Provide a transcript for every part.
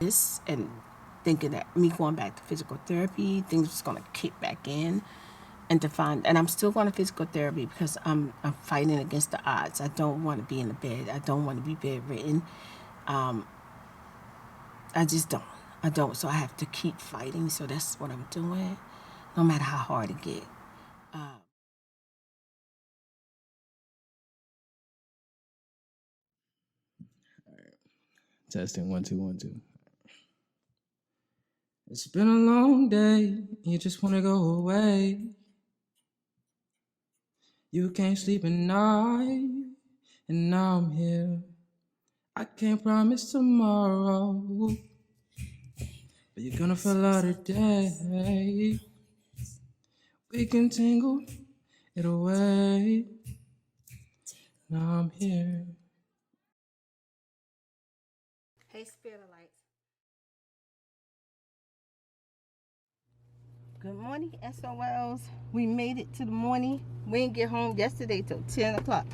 this and thinking that me going back to physical therapy, things was gonna kick back in, and I'm still going to physical therapy because I'm fighting against the odds. I don't want to be in the bed. I don't want to be bedridden. I just don't. I don't. So I have to keep fighting. So that's what I'm doing, no matter how hard it gets. Testing 1 2 1 2. It's been a long day. You just wanna go away. You can't sleep at night, and now I'm here. I can't promise tomorrow, but you're gonna feel out today. We can tingle it away. Now I'm here. Hey, Spirit of Lights. Good morning, SOLs. We made it to the morning. We didn't get home yesterday till 10 o'clock.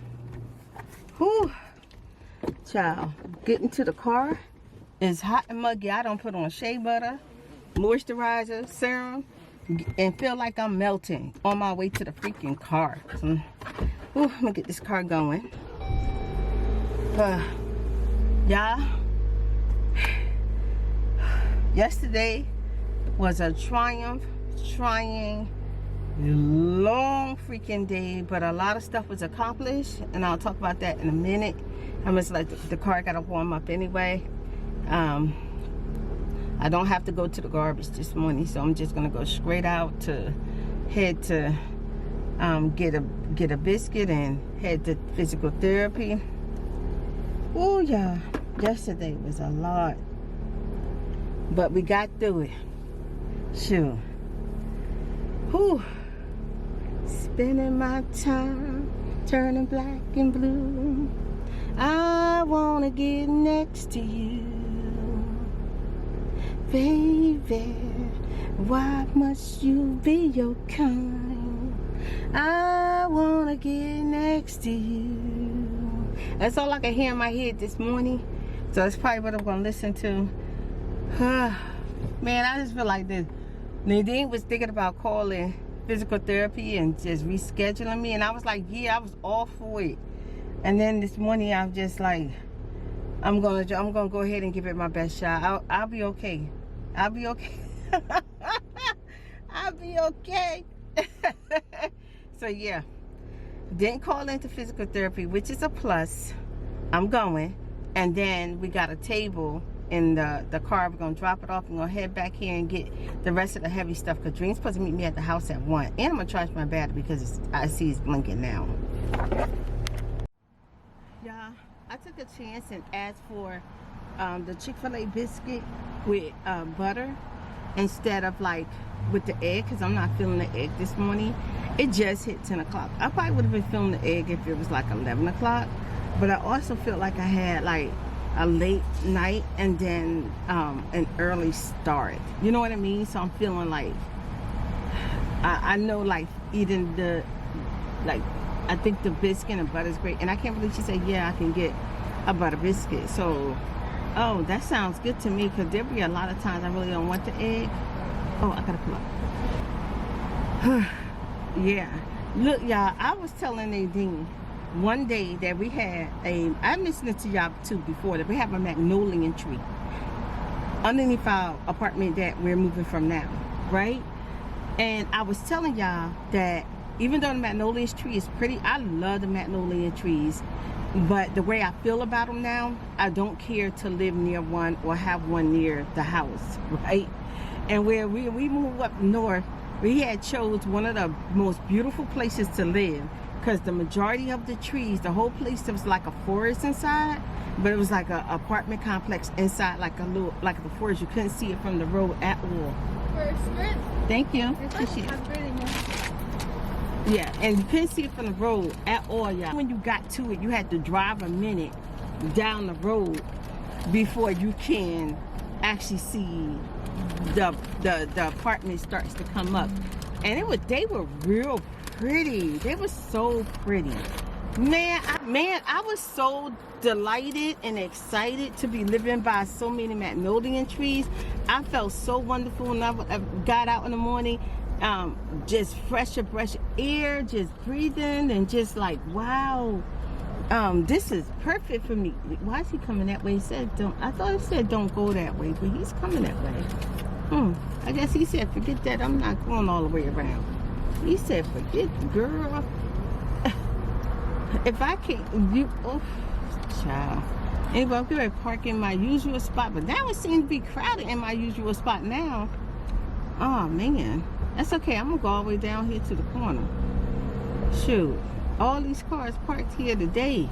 Whew. Child, getting to the car is hot and muggy. I don't put on shea butter, moisturizer, serum, and feel like I'm melting on my way to the freaking car. So, I'm gonna get this car going. Y'all, yesterday was a trying long freaking day, but a lot of stuff was accomplished, and I'll talk about that in a minute. I'm just like the car gotta warm up anyway. I don't have to go to the garbage this morning, so I'm just gonna go straight out to head to get a biscuit and head to physical therapy. Oh yeah, yesterday was a lot, but we got through it. Sure. Whew. Spending my time turning black and blue. I wanna get next to you, baby. Why must you be your kind? I wanna get next to you. That's all I can hear in my head this morning, so that's probably what I'm gonna listen to. Man, I just feel like this. Nadine was thinking about calling physical therapy and just rescheduling me, and I was like, yeah, I was all for it. And then this morning I'm just like, I'm gonna go ahead and give it my best shot. I'll be okay. I'll be okay. I'll be okay. So yeah, didn't call into physical therapy, which is a plus. I'm going, and then we got a table in the car. We're gonna drop it off and gonna head back here and get the rest of the heavy stuff, because Dream's supposed to meet me at the house at 1, and I'm gonna charge my battery because I see it's blinking now. Yeah, I took a chance and asked for the Chick-fil-A biscuit with butter instead of like with the egg, because I'm not feeling the egg this morning. It just hit 10 o'clock. I probably would have been feeling the egg if it was like 11 o'clock, but I also felt like I had like a late night and then an early start. You know what I mean? So I'm feeling like I know, like eating the, like, I think the biscuit and butter is great, and I can't believe she said, yeah, I can get a butter biscuit. So, oh, that sounds good to me, because there'll be a lot of times I really don't want the egg. Oh, I gotta pull up. Yeah, look, y'all, I was telling Nadine one day that we had I'm listening to y'all too before, that we have a magnolia tree underneath our apartment that we're moving from now, right? And I was telling y'all that even though the magnolia tree is pretty, I love the magnolia trees, but the way I feel about them now, I don't care to live near one or have one near the house, right? And where we moved up north, we had chose one of the most beautiful places to live, because the majority of the trees, the whole place, there was like a forest inside, but it was like an apartment complex inside, like a little, like the forest. You couldn't see it from the road at all. Thank you. Appreciate it. Yeah, and you couldn't see it from the road at all, y'all. When you got to it, you had to drive a minute down the road before you can actually see the apartment starts to come up. And they were real pretty. They were so pretty. Man, I was so delighted and excited to be living by so many magnolia trees. I felt so wonderful when I got out in the morning. Just fresh air, just breathing, and just like, wow, this is perfect for me. Why is he coming that way? He said don't. I thought he said don't go that way, but he's coming that way. I guess he said forget that, I'm not going all the way around. He said forget, girl. If I can't, you, oh, child. Anyway, I'm going to park in my usual spot, but now it seems to be crowded in my usual spot now. Oh, man. That's okay. I'm going to go all the way down here to the corner. Shoot. All these cars parked here today.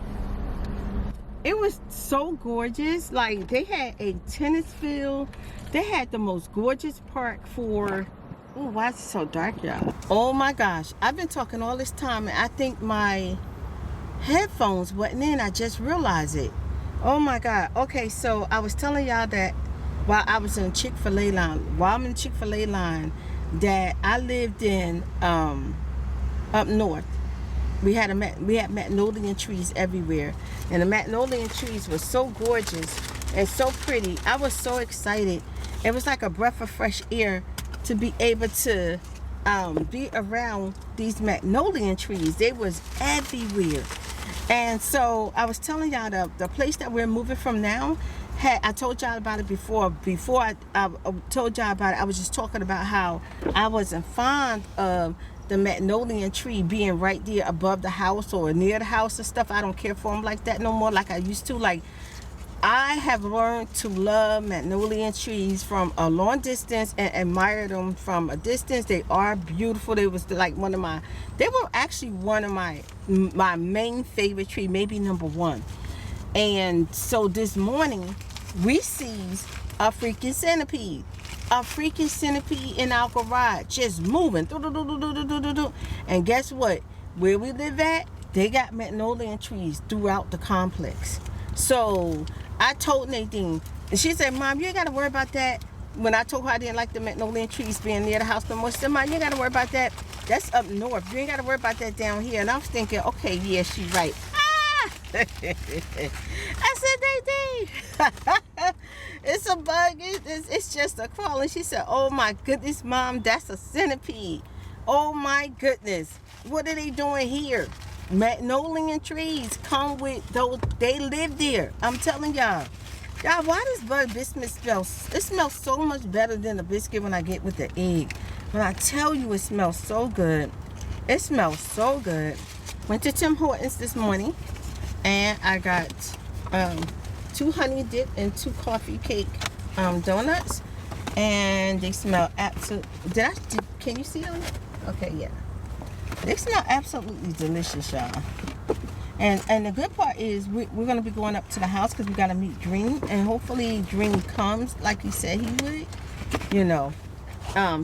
It was so gorgeous. Like, they had a tennis field. They had the most gorgeous park for... Oh, why is it so dark, y'all? Oh, my gosh. I've been talking all this time, and I think my... headphones wasn't in. I just realized it. Oh my god. Okay, so I was telling y'all that while I was in Chick-fil-A line, while I'm in Chick-fil-A line, that I lived in up north. We had magnolia trees everywhere, and the magnolia trees were so gorgeous and so pretty. I was so excited. It was like a breath of fresh air to be able to be around these magnolia trees. They was everywhere. And so I was telling y'all the place that we're moving from now, I told y'all about it before I told y'all about it. I was just talking about how I wasn't fond of the magnolia tree being right there above the house or near the house and stuff. I don't care for them like that no more, like I used to. Like, I have learned to love magnolia trees from a long distance and admire them from a distance. They are beautiful. They was like they were actually one of my main favorite tree, maybe number one. And so this morning we sees a freaking centipede. A freaking centipede in our garage, just moving. And guess what? Where we live at, they got magnolia trees throughout the complex. So I told Nadine, and she said, Mom, you ain't got to worry about that. When I told her I didn't like the magnolia trees being near the house no more, she said, Mom, you ain't got to worry about that. That's up north. You ain't got to worry about that down here. And I was thinking, okay, yeah, she's right. I said, Nadine, it's a bug. It's just a crawl. And she said, oh my goodness, Mom, that's a centipede. Oh my goodness. What are they doing here? Magnolia trees come with those. They live there. I'm telling y'all. Y'all, why does butter biscuit smell? It smells so much better than the biscuit when I get with the egg. When I tell you, it smells so good. It smells so good. Went to Tim Hortons this morning, and I got 2 honey dip and 2 coffee cake donuts, and they smell absolute. Can you see them? Okay, yeah. They smell absolutely delicious, y'all. And the good part is we're going to be going up to the house because we got to meet Dream. And hopefully Dream comes like he said he would, you know.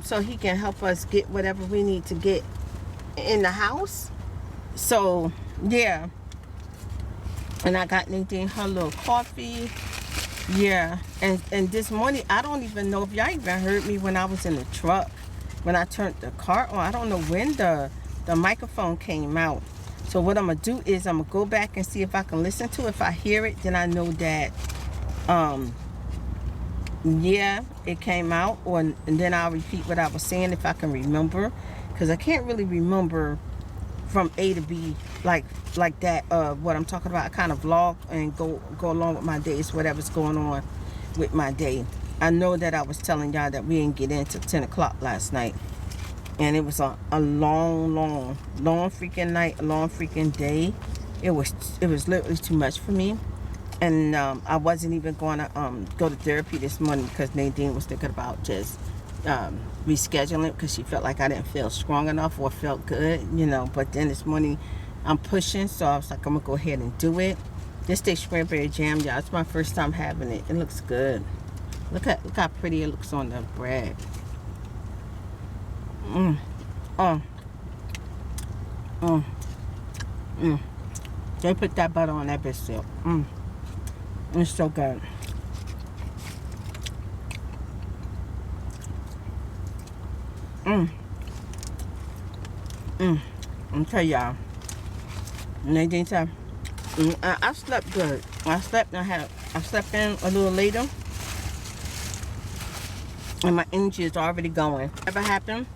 So he can help us get whatever we need to get in the house. So, yeah. And I got Nadine her little coffee. Yeah. And this morning, I don't even know if y'all even heard me when I was in the truck. When I turned the car on. I don't know when the microphone came out. So what I'm gonna do is I'm gonna go back and see if I can listen to it. If I hear it, then I know that yeah, it came out. And then I'll repeat what I was saying if I can remember, because I can't really remember from A to B like that. What I'm talking about. I kind of vlog and go along with my days, whatever's going on with my day. I know that I was telling y'all that we didn't get in till 10 o'clock last night. And it was a long freaking night, a long freaking day. It was literally too much for me. And I wasn't even going to go to therapy this morning because Nadine was thinking about just rescheduling it because she felt like I didn't feel strong enough or felt good, you know. But then this morning I'm pushing, so I was like, I'm going to go ahead and do it. This is cranberry jam, y'all. It's my first time having it. It looks good. Look how pretty it looks on the bread. They put that butter on that biscuit. It's so good. I'll tell y'all. Nadine said, I slept good. I slept in a little later. And my energy is already going. Whatever happened,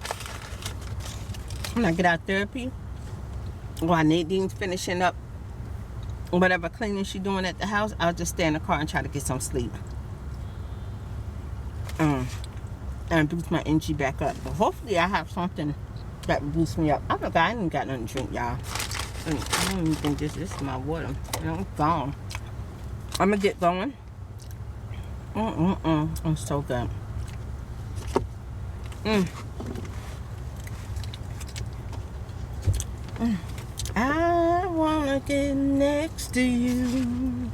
when I get out of therapy, while Nadine's finishing up whatever cleaning she's doing at the house, I'll just stay in the car and try to get some sleep. And boost my energy back up. But hopefully I have something that will boost me up. I forgot I ain't got nothing to drink, y'all. I don't even think this is my water. You know, it's gone. I'm gonna get going. I'm so good. I wanna get next to you.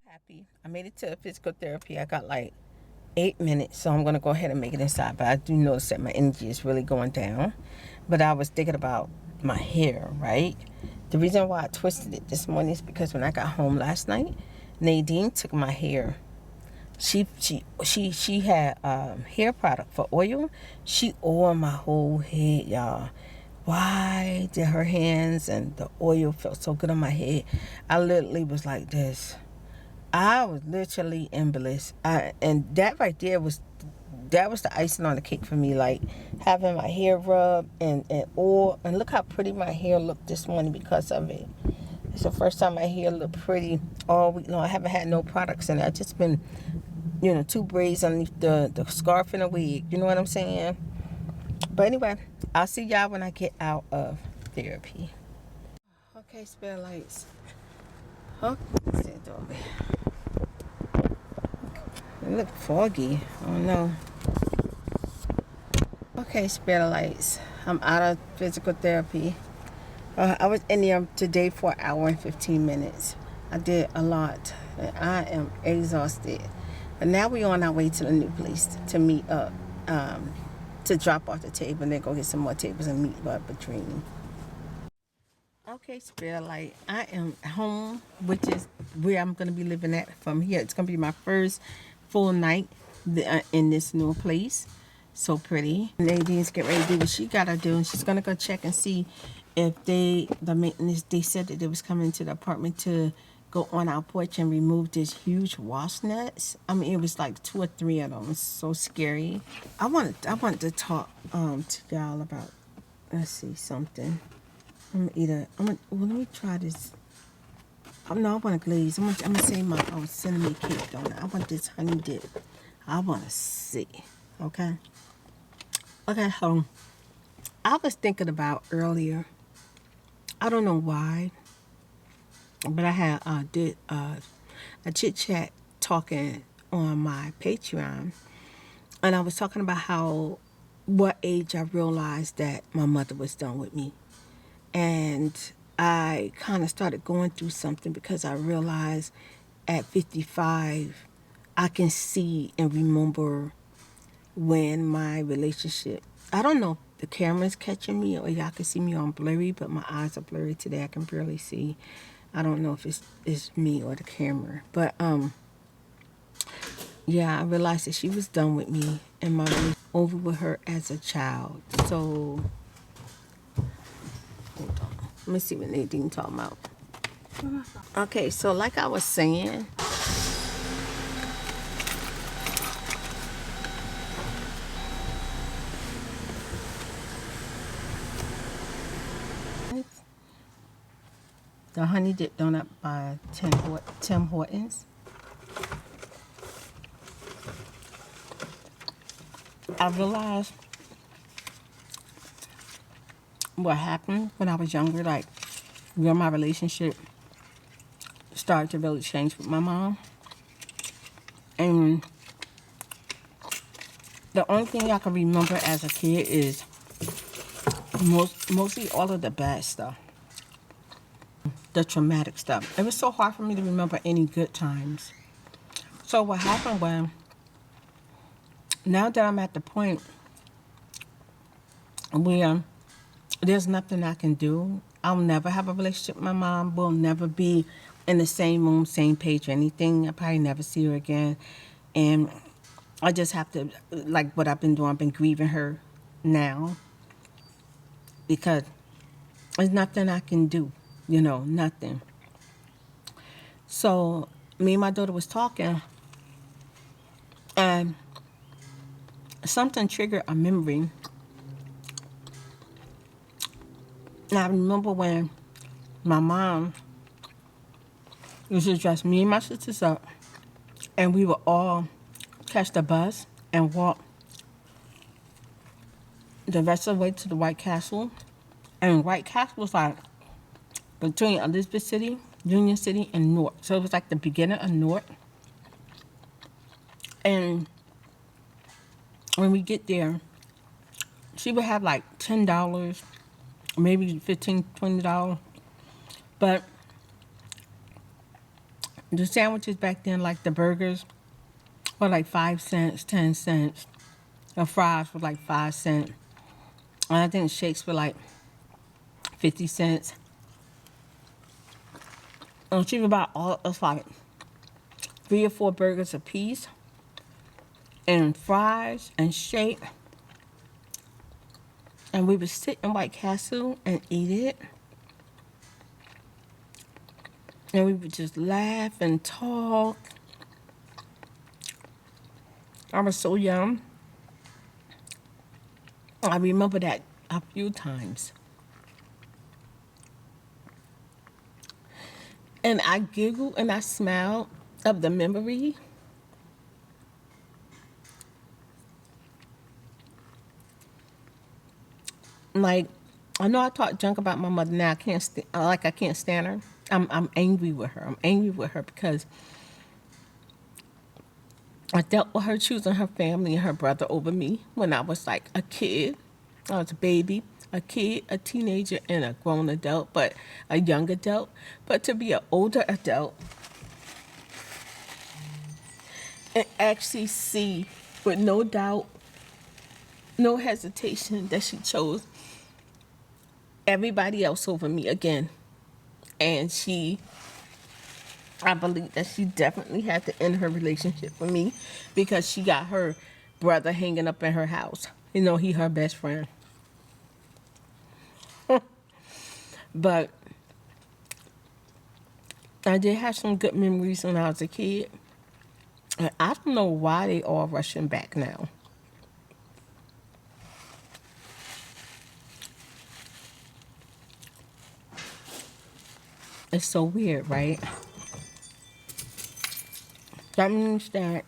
Happy. I made it to physical therapy. I got like 8 minutes, so I'm gonna go ahead and make it inside. But I do notice that my energy is really going down. But I was thinking about my hair, right? The reason why I twisted it this morning is because when I got home last night, Nadine took my hair. She had hair product for oil. She oiled my whole head, y'all. Why did her hands and the oil feel so good on my head? I literally was like this. I was literally in bliss. And that right there was the icing on the cake for me. Like having my hair rubbed and oil. And look how pretty my hair looked this morning because of it. It's the first time my hair looked pretty all week long. I haven't had no products in it. I've just been, 2 braids underneath the scarf and a wig. You know what I'm saying? But anyway, I'll see y'all when I get out of therapy. Okay, spare lights. Oh, it look foggy. Oh no. Okay, spare lights. I'm out of physical therapy. I was in there today for 1 hour and 15 minutes. I did a lot. And I am exhausted. But now we're on our way to the new place to meet up. To drop off the table and then go get some more tables and meet up between. Okay, spare light. I am home, which is where I'm going to be living at from here. It's going to be my first full night in this new place. So pretty. Nadine's getting ready to do what she got to do. And she's going to go check and see if the maintenance, they said that they was coming to the apartment to go on our porch and remove this huge wasp nets. I mean, it was like 2 or 3 of them. It's so scary. I want to talk to y'all about, let's see, something. Let me try this. No, I want a glaze. I'm gonna say my cinnamon cake donut. I want this honey dip. I want to see. Okay. Okay, I was thinking about earlier. I don't know why, but I had did a chit chat talking on my Patreon, and I was talking about what age I realized that my mother was done with me. And I kind of started going through something because I realized at 55, I can see and remember when my relationship, I don't know if the camera's catching me or y'all can see me on blurry, but my eyes are blurry today. I can barely see. I don't know if it's me or the camera. But, yeah, I realized that she was done with me and my relationship over with her as a child. So, hold on. Let me see what Nadine talking about. Okay, so like I was saying, the honey dip donut by Tim Hortons. I realized what happened when I was younger, like when my relationship started to really change with my mom. And the only thing I can remember as a kid is mostly all of the bad stuff. The traumatic stuff. It was so hard for me to remember any good times. So what happened was, now that I'm at the point where there's nothing I can do, I'll never have a relationship with my mom. We'll never be in the same room, same page or anything. I'll probably never see her again. And I just have to, like what I've been doing, I've been grieving her now. because there's nothing I can do, you know, nothing. So me and my daughter was talking, and something triggered a memory. And I remember when my mom used to dress me and my sisters up, and we would all catch the bus and walk the rest of the way to the White Castle. And White Castle was like between Elizabeth City, Union City, and North. So it was like the beginning of North. And when we get there, she would have like $10, maybe $15, $20. But the sandwiches back then, like the burgers, were like 5 cents, 10 cents. The fries were like 5 cents. And I think shakes were like 50 cents. And she would buy all, it's like 3 or 4 burgers a piece, and fries and shake. And we would sit in White Castle and eat it. And we would just laugh and talk. I was so young. I remember that a few times. And I giggled and I smiled of the memory. Like, I know I talk junk about my mother now. I can't stand her. I'm angry with her. I'm angry with her because I dealt with her choosing her family and her brother over me when I was like a kid. I was a baby, a kid, a teenager, and a grown adult, but a young adult. But to be an older adult and actually see with no doubt, no hesitation, that she chose everybody else over me again. And I believe that she definitely had to end her relationship with me because she got her brother hanging up in her house. You know, he her best friend. But I did have some good memories when I was a kid. And I don't know why they all rushing back now. It's so weird, right? That means that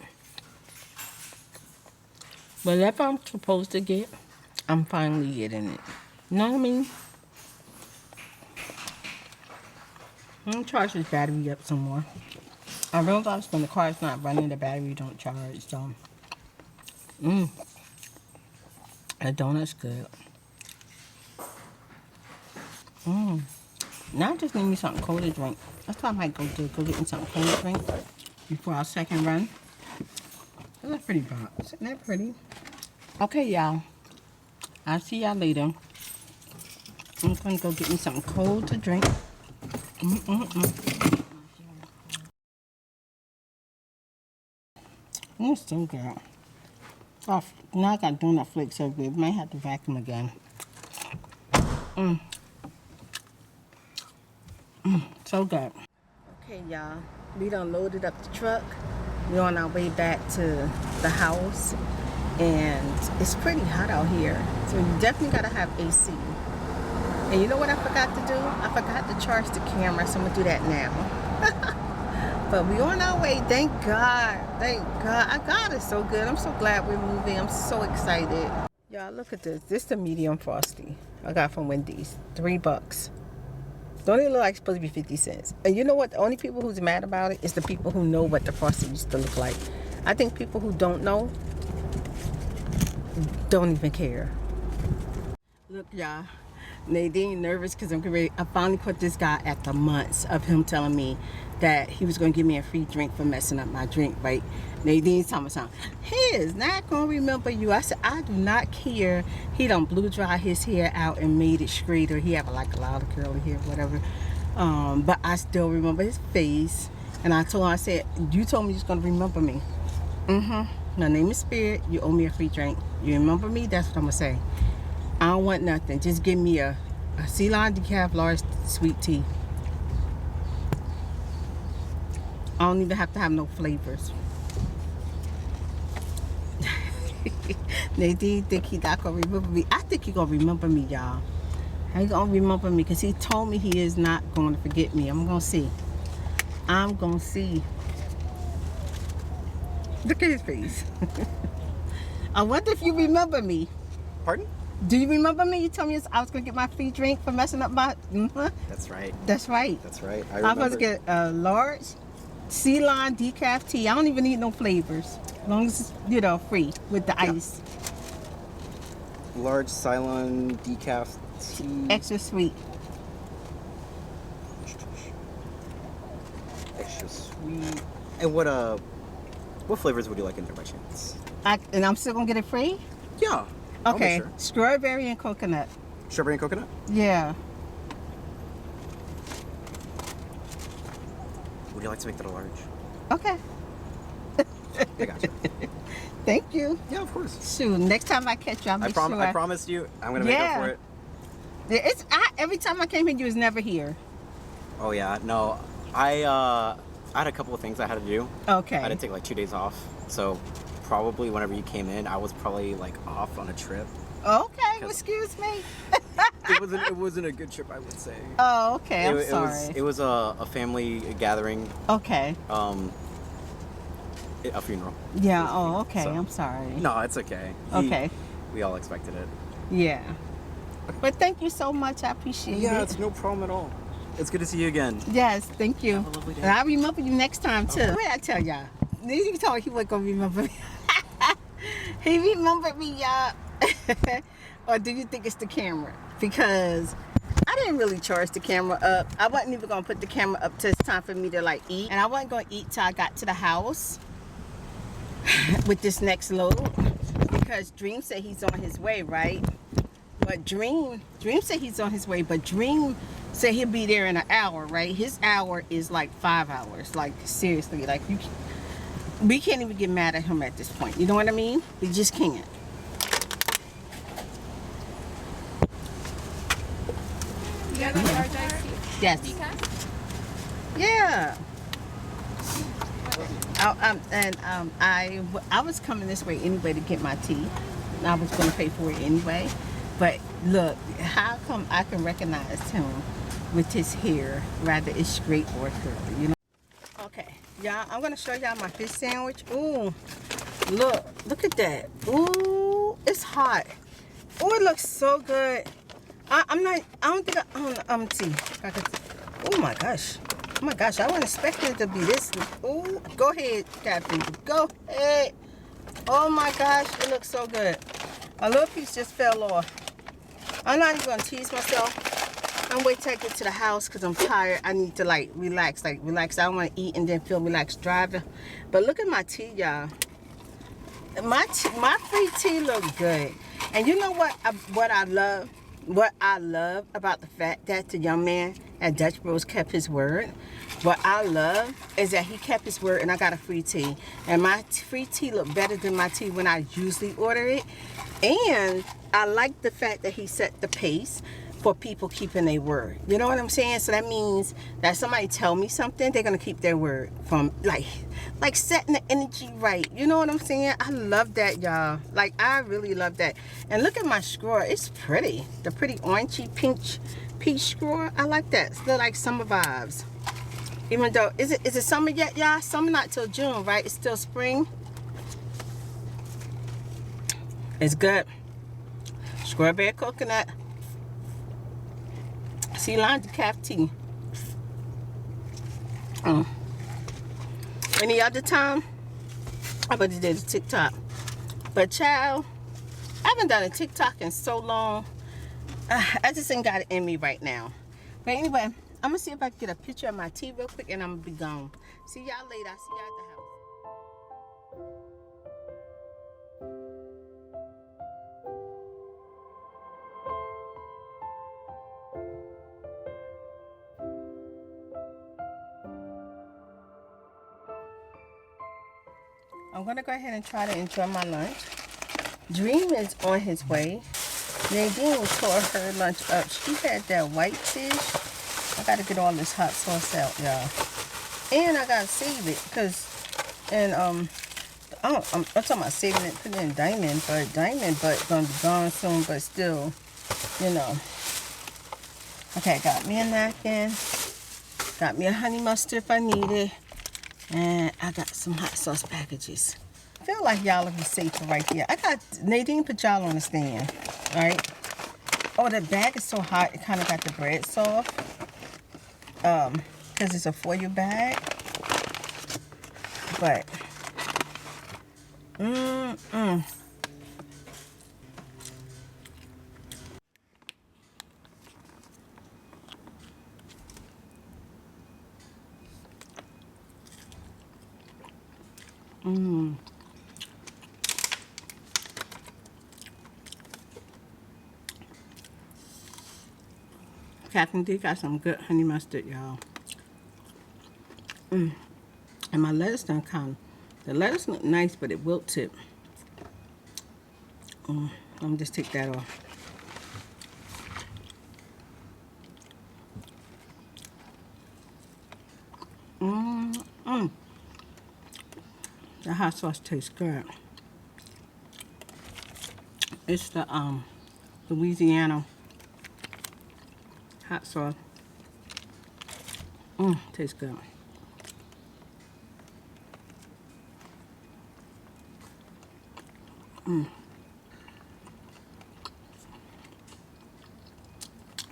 whatever I'm supposed to get, I'm finally getting it. You know what I mean? I'm gonna charge this battery up some more. I realized when the car is not running, the battery don't charge, so. That donut's good. Now I just need me something cold to drink. That's what I might go get me something cold to drink before our second run. That's pretty box. Isn't that pretty? Okay, y'all. I'll see y'all later. I'm gonna go get me something cold to drink. It's so good. Oh, now I got donut flakes so good. Might have to vacuum again. So good. Okay, y'all. We done loaded up the truck. We're on our way back to the house. And it's pretty hot out here. So you definitely gotta have AC. And you know what I forgot to do? I forgot to charge the camera, so I'm gonna do that now. But we on our way, thank God. Thank God. God is so good. I'm so glad we're moving. I'm so excited. Y'all, look at this. This is the medium frosty I got from Wendy's. $3. Don't even look like it's supposed to be 50 cents. And you know what? The only people who's mad about it is the people who know what the frosty used to look like. I think people who don't know don't even care. Look, y'all. Nadine nervous because I finally put this guy at the months of him telling me that he was going to give me a free drink for messing up my drink, right? Nadine's telling me something. He is not going to remember you. I said, I do not care. He done blew dry his hair out and made it straighter. He have like a lot of curly hair, whatever. But I still remember his face. And I told him, I said, you told me you're going to remember me. My name is Spirit. You owe me a free drink. You remember me? That's what I'm going to say. I don't want nothing. Just give me a Ceylon decaf large sweet tea. I don't even have to have no flavors. Nadine think he not gonna remember me. I think he gonna remember me, y'all. He gonna remember me because he told me he is not going to forget me. I'm gonna see. I'm gonna see. Look at his face. I wonder if you remember me. Pardon? Do you remember me? You told me I was gonna get my free drink for messing up my. That's right. That's right. That's right. I I'm remember. supposed to get a large Ceylon decaf tea. I don't even need no flavors, as long as it's, you know, free with the ice. Large Ceylon decaf tea. Extra sweet. Extra sweet. And what flavors would you like in there by chance? And I'm still gonna get it free. Yeah. I'll make Okay. sure. Strawberry and coconut. Strawberry and coconut? Yeah. Would you like to make that a large? Okay. I got you. Thank you. Yeah, of course. Shoot, next time I catch you, I'll make sure. I promised you I'm gonna make up for it. It's every time I came here, you was never here. Oh yeah, no. I had a couple of things I had to do. Okay. I had to take like 2 days off. So probably whenever you came in, I was probably like off on a trip. Okay. Excuse me. It wasn't a good trip, I would say. Oh, okay. I'm sorry. It was a family gathering. Okay. A funeral. Yeah. Oh, okay. So- I'm sorry. No, it's okay. Okay. We all expected it. Yeah. But thank you so much. I appreciate it. Yeah, it's no problem at all. It's good to see you again. Yes, thank you. Have a lovely day. And I remember you next time too. What did I tell y'all? You told me he wasn't gonna remember me. He remembered me, y'all. Or do you think it's the camera? Because I didn't really charge the camera up. I wasn't even gonna put the camera up till it's time for me to like eat. And I wasn't gonna eat till I got to the house with this next load. Because Dream said he's on his way, right? But Dream said he's on his way, but Dream said he'll be there in an hour, right? His hour is like 5 hours. Like seriously, like we can't even get mad at him at this point. You know what I mean? We just can't. You guys want large iced tea? Yes. Decaf? Yeah. I was coming this way anyway to get my tea. I was gonna pay for it anyway. But look, how come I can recognize him with his hair, rather it's straight or curly, you know? Okay, y'all, I'm gonna show y'all my fish sandwich. Ooh, look at that. Ooh, it's hot. Ooh, it looks so good. See. Oh my gosh. Oh my gosh, I wasn't expecting it to be this. Ooh, go ahead, Captain. Go ahead. Oh my gosh, it looks so good. A little piece just fell off. I'm not even gonna tease myself. I'm waiting till I get to the house because I'm tired. I need to like relax. I don't want to eat and then feel relaxed driving. But look at my tea, y'all. My free tea looks good. And you know what I love? What I love about the fact that the young man at Dutch Bros kept his word. What I love is that he kept his word and I got a free tea. And my free tea looked better than my tea when I usually order it. And I like the fact that he set the pace for people keeping their word. You know what I'm saying? So that means that somebody tell me something, they're gonna keep their word. From like setting the energy right. You know what I'm saying? I love that, y'all. Like I really love that. And look at my straw. It's pretty. The pretty orangey peach straw. I like that. Still like summer vibes. Even though is it summer yet, y'all? Summer not till June, right? It's still spring. It's good. Strawberry coconut. Ceylon decaf tea. Any other time, I would have did a TikTok. But child, I haven't done a TikTok in so long. I just ain't got it in me right now. But anyway, I'm gonna see if I can get a picture of my tea real quick and I'm gonna be gone. See y'all later. I'll see y'all at the house. I'm gonna go ahead and try to enjoy my lunch. Dream is on his way. Nadine tore her lunch up. She had that white fish. I gotta get all this hot sauce out, y'all. And I gotta save it, because, and, I'm talking about saving it, putting it in Diamond Butt gonna be gone soon, but still, you know. Okay, got me a napkin. Got me a honey mustard if I need it. And I got some hot sauce packages. I feel like y'all will be safer right here. I got Nadine put y'all on the stand. Alright. Oh, the bag is so hot, it kind of got the bread soft. Because it's a foil bag. But, Captain D got some good honey mustard, y'all. And my lettuce done kind of, the lettuce look nice, but it wilted. I'm gonna just take that off. The hot sauce tastes good. It's the Louisiana hot sauce. Tastes good.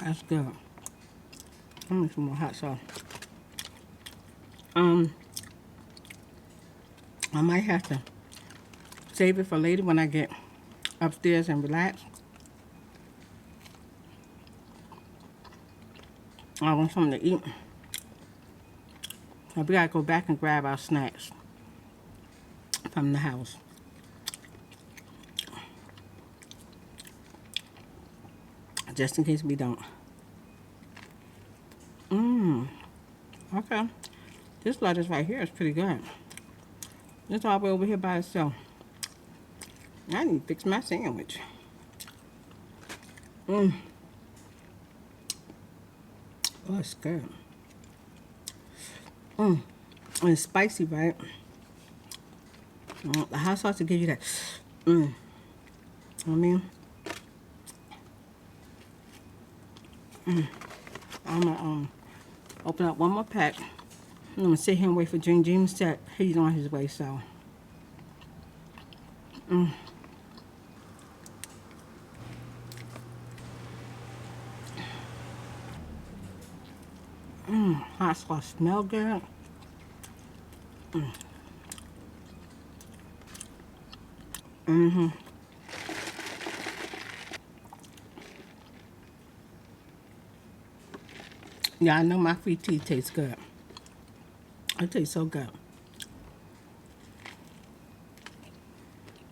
That's good. I need some more hot sauce. I might have to save it for later when I get upstairs and relax. I want something to eat. So we gotta go back and grab our snacks from the house. Just in case we don't. Okay. This lettuce right here is pretty good. It's all the way over here by itself. I need to fix my sandwich. Oh, it's good. And it's spicy, right? The hot sauce to give you that. I mean, I'm gonna open up one more pack. I'm gonna sit here and wait for James that he's on his way, so. Hot sauce smell good. Yeah, I know my free tea tastes good. It tastes so good.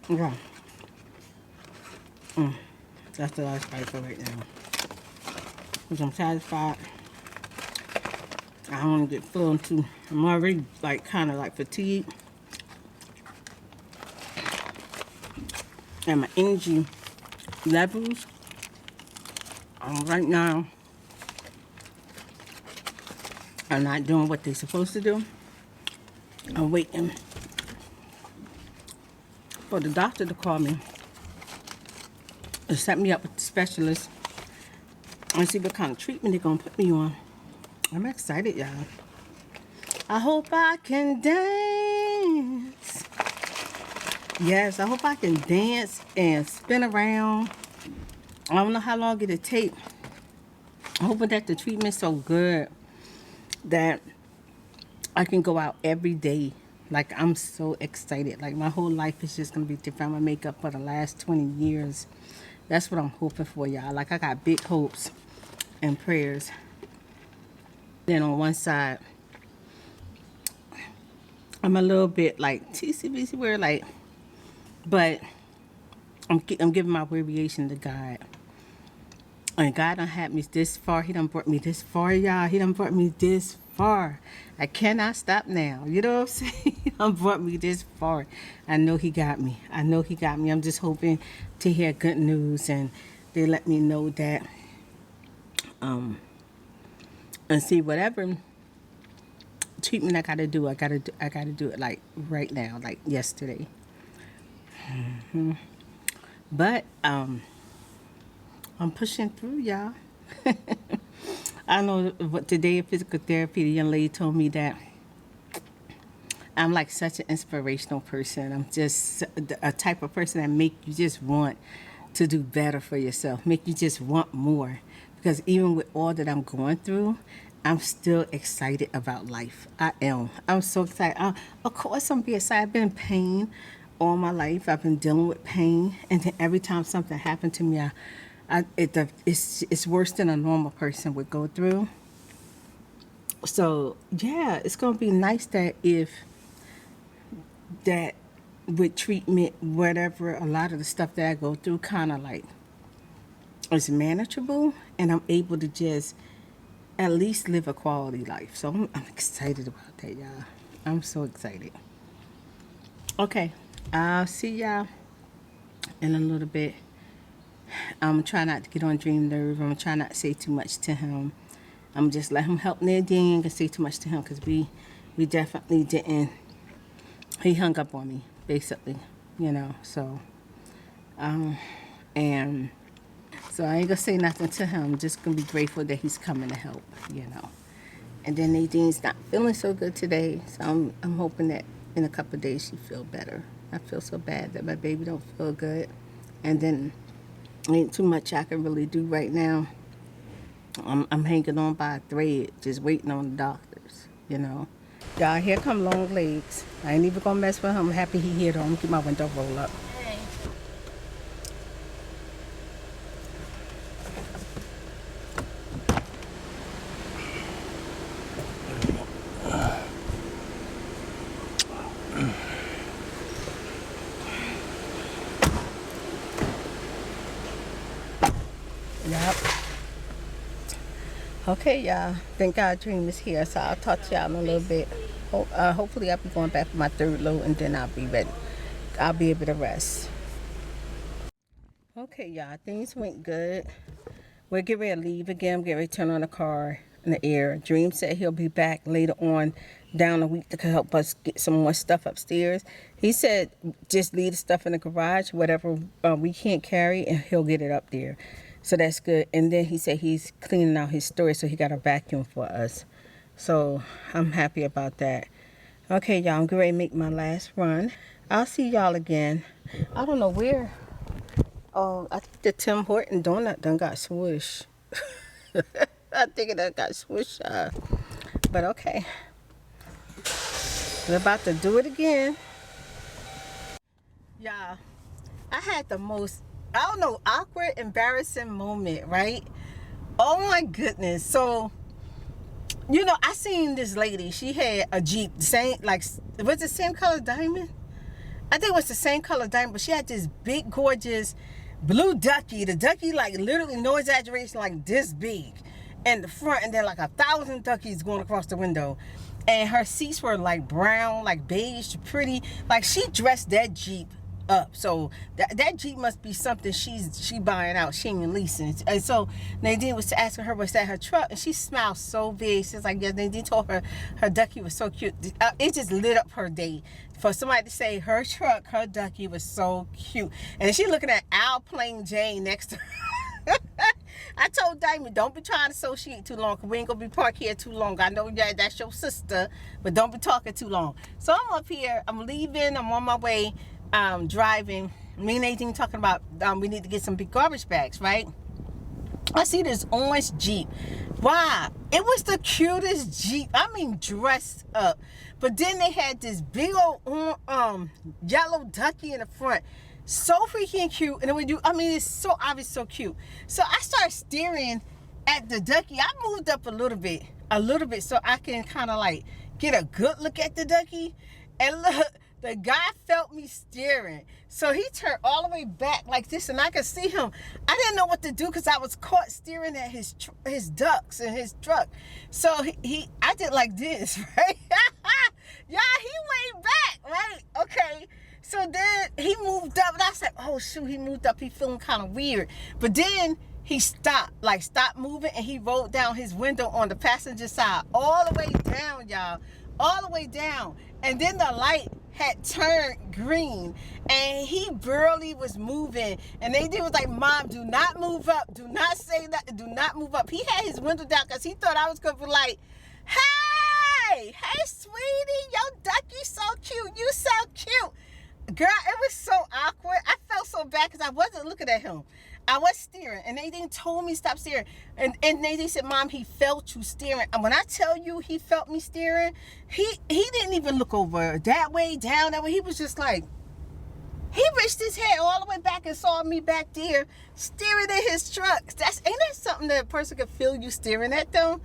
Yeah. That's the last bite for right now. Because I'm satisfied. I don't want to get full into, I'm already like kind of like fatigued. And my energy levels right now are not doing what they're supposed to do. I'm waiting for the doctor to call me and set me up with the specialist and see what kind of treatment they're going to put me on. I'm excited, y'all. I hope I can dance. Yes, I hope I can dance and spin around. I don't know how long it'll take. I'm hoping that the treatment's so good that I can go out every day. Like, I'm so excited. Like, my whole life is just going to be different. I'm going to make up for the last 20 years. That's what I'm hoping for, y'all. Like, I got big hopes and prayers. Then on one side, I'm a little bit like TCBC where like, but I'm giving my variation to God. And God done had me this far. He done brought me this far, y'all. He done brought me this far. I cannot stop now. You know what I'm saying? He done brought me this far. I know he got me. I know he got me. I'm just hoping to hear good news and they let me know that, and see whatever treatment I gotta do it like right now, like yesterday. But I'm pushing through, y'all. I know what today at physical therapy, the young lady told me that I'm like such an inspirational person. I'm just a type of person that make you just want to do better for yourself, make you just want more. Because even with all that I'm going through, I'm still excited about life. I am. I'm so excited. Of course, I'm being excited. I've been in pain all my life. I've been dealing with pain, and then every time something happened to me, it's worse than a normal person would go through. So yeah, it's gonna be nice that if that with treatment, whatever, a lot of the stuff that I go through kind of like is manageable, and I'm able to just at least live a quality life. So I'm excited about that, y'all. I'm so excited. Okay, I'll see y'all in a little bit. I'm gonna try not to get on Dream nerve. I'm gonna try not to say too much to him. I'm gonna just let him help Nadine and say too much to him, because we definitely didn't. He hung up on me, basically, you know. So, and so I ain't gonna say nothing to him. I'm just gonna be grateful that he's coming to help, you know. And then Nadine's not feeling so good today, so I'm hoping that in a couple of days she feel better. I feel so bad that my baby don't feel good, and then ain't too much I can really do right now. I'm hanging on by a thread, just waiting on the doctors, you know. Y'all, here come Long Legs. I ain't even gonna mess with him. I'm happy he here though. I'm gonna keep my window roll up. Hey. Yep. Okay, y'all. Thank God Dream is here, so I'll talk to y'all in a little bit. Hopefully I'll be going back for my third load, and then I'll be ready. I'll be able to rest. Okay, y'all. Things went good. We're getting ready to leave again. Get ready to turn on the car in the air. Dream said he'll be back later on down the week to help us get some more stuff upstairs. He said just leave the stuff in the garage, whatever we can't carry, and he'll get it up there. So that's good. And then he said he's cleaning out his storage, so he got a vacuum for us. So I'm happy about that. Okay, y'all, I'm getting ready to make my last run. I'll see y'all again. I don't know where. Oh, I think the Tim Horton donut done got swished. I think it done got swished. But okay. We're about to do it again. Y'all, I had the most, I don't know, awkward, embarrassing moment, right? Oh my goodness. So, you know, I seen this lady. She had a Jeep, same, like, was it the same color diamond? I think it was the same color diamond, but she had this big, gorgeous blue ducky. The ducky, like, literally, no exaggeration, like this big in the front, and then like 1,000 duckies going across the window. And her seats were like brown, like beige, pretty. Like, she dressed that Jeep up. So that Jeep must be something she buying out. She ain't leasing. And so Nadine was asking her, was that her truck? And she smiled so big. She's like, yeah. Nadine told her her ducky was so cute. It just lit up her day for somebody to say her truck, her ducky was so cute. And she looking at Al Plain Jane next to her. I told Diamond, don't be trying to associate too long, because we ain't going to be parked here too long. I know that's your sister, but don't be talking too long. So I'm up here. I'm leaving. I'm on my way. Driving. Me and Nadine talking about we need to get some big garbage bags, right? I see this orange Jeep. Wow, it was the cutest Jeep. I mean, dressed up. But then they had this big old yellow ducky in the front. So freaking cute. And when I mean, it's so obvious, so cute. So I started staring at the ducky. I moved up a little bit, so I can kind of like get a good look at the ducky. And look, the guy felt me staring, so he turned all the way back like this, and I could see him. I didn't know what to do because I was caught staring at his ducks in his truck. So I did like this, right? Yeah, he went back, right? Okay. So then he moved up, and I said, oh shoot, he moved up. He feeling kind of weird. But then he stopped moving, and he rolled down his window on the passenger side, all the way down, y'all, all the way down. And then the light had turned green, and he barely was moving. And they was like, Mom, do not move up. Do not say that. Do not move up. He had his window down because he thought I was going to be like, hey, sweetie, your ducky's so cute. You so cute. Girl, it was so awkward. I felt so bad because I wasn't looking at him. I was staring, and Nadine told me stop staring. And Nadine said, Mom, he felt you staring. And when I tell you he felt me staring, he didn't even look over that way, down that way. He was just like, he reached his head all the way back and saw me back there staring at his truck. Ain't that something that a person could feel you staring at them?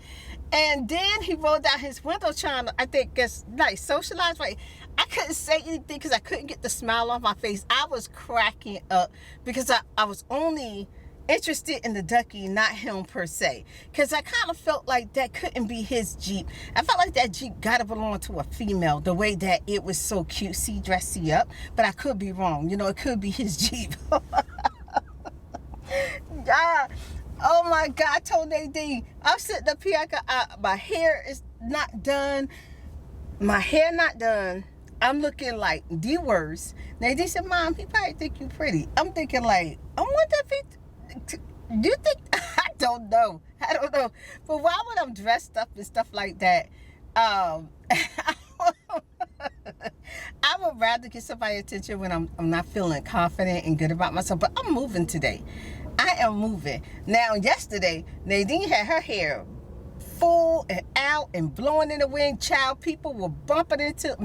And then he rolled down his window trying to, I think, guess, like, socialize, right? I couldn't say anything because I couldn't get the smile off my face. I was cracking up because I was only interested in the ducky, not him per se. Because I kind of felt like that couldn't be his Jeep. I felt like that Jeep got to belong to a female, the way that it was so cutesy, dressy up. But I could be wrong. You know, it could be his Jeep. Yeah. Oh my God, I told Nadine, I'm sitting up here, my hair is not done. My hair not done. I'm looking like the worst. Nadine said, Mom, he probably think you pretty. I'm thinking like, I wonder if you think, I don't know. But why would I'm dressed up and stuff like that? I would rather get somebody attention when I'm not feeling confident and good about myself. But I'm moving today. I am moving. Now, yesterday, Nadine had her hair full and out and blowing in the wind. Child, people were bumping into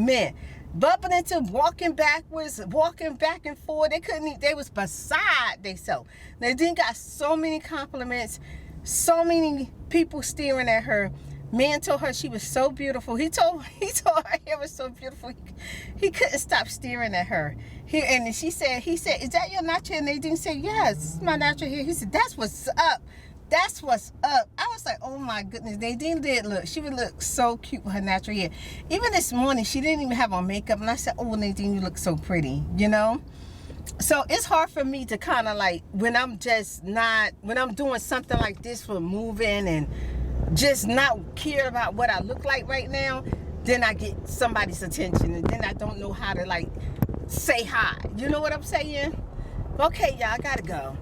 walking backwards, walking back and forth. They couldn't eat. They was beside themselves. Nadine got so many compliments, so many people staring at her. Man told her she was so beautiful. He told her hair was so beautiful. He couldn't stop staring at her. He said, is that your natural hair? Nadine said, yes, this is my natural hair. He said, that's what's up. That's what's up. I was like, oh my goodness. Nadine did look. She would look so cute with her natural hair. Even this morning, she didn't even have on makeup. And I said, oh, Nadine, you look so pretty, you know? So it's hard for me to kind of like, when I'm doing something like this for moving and just not care about what I look like right now, then I get somebody's attention, and then I don't know how to like say hi. You know what I'm saying? Okay, y'all, I gotta go.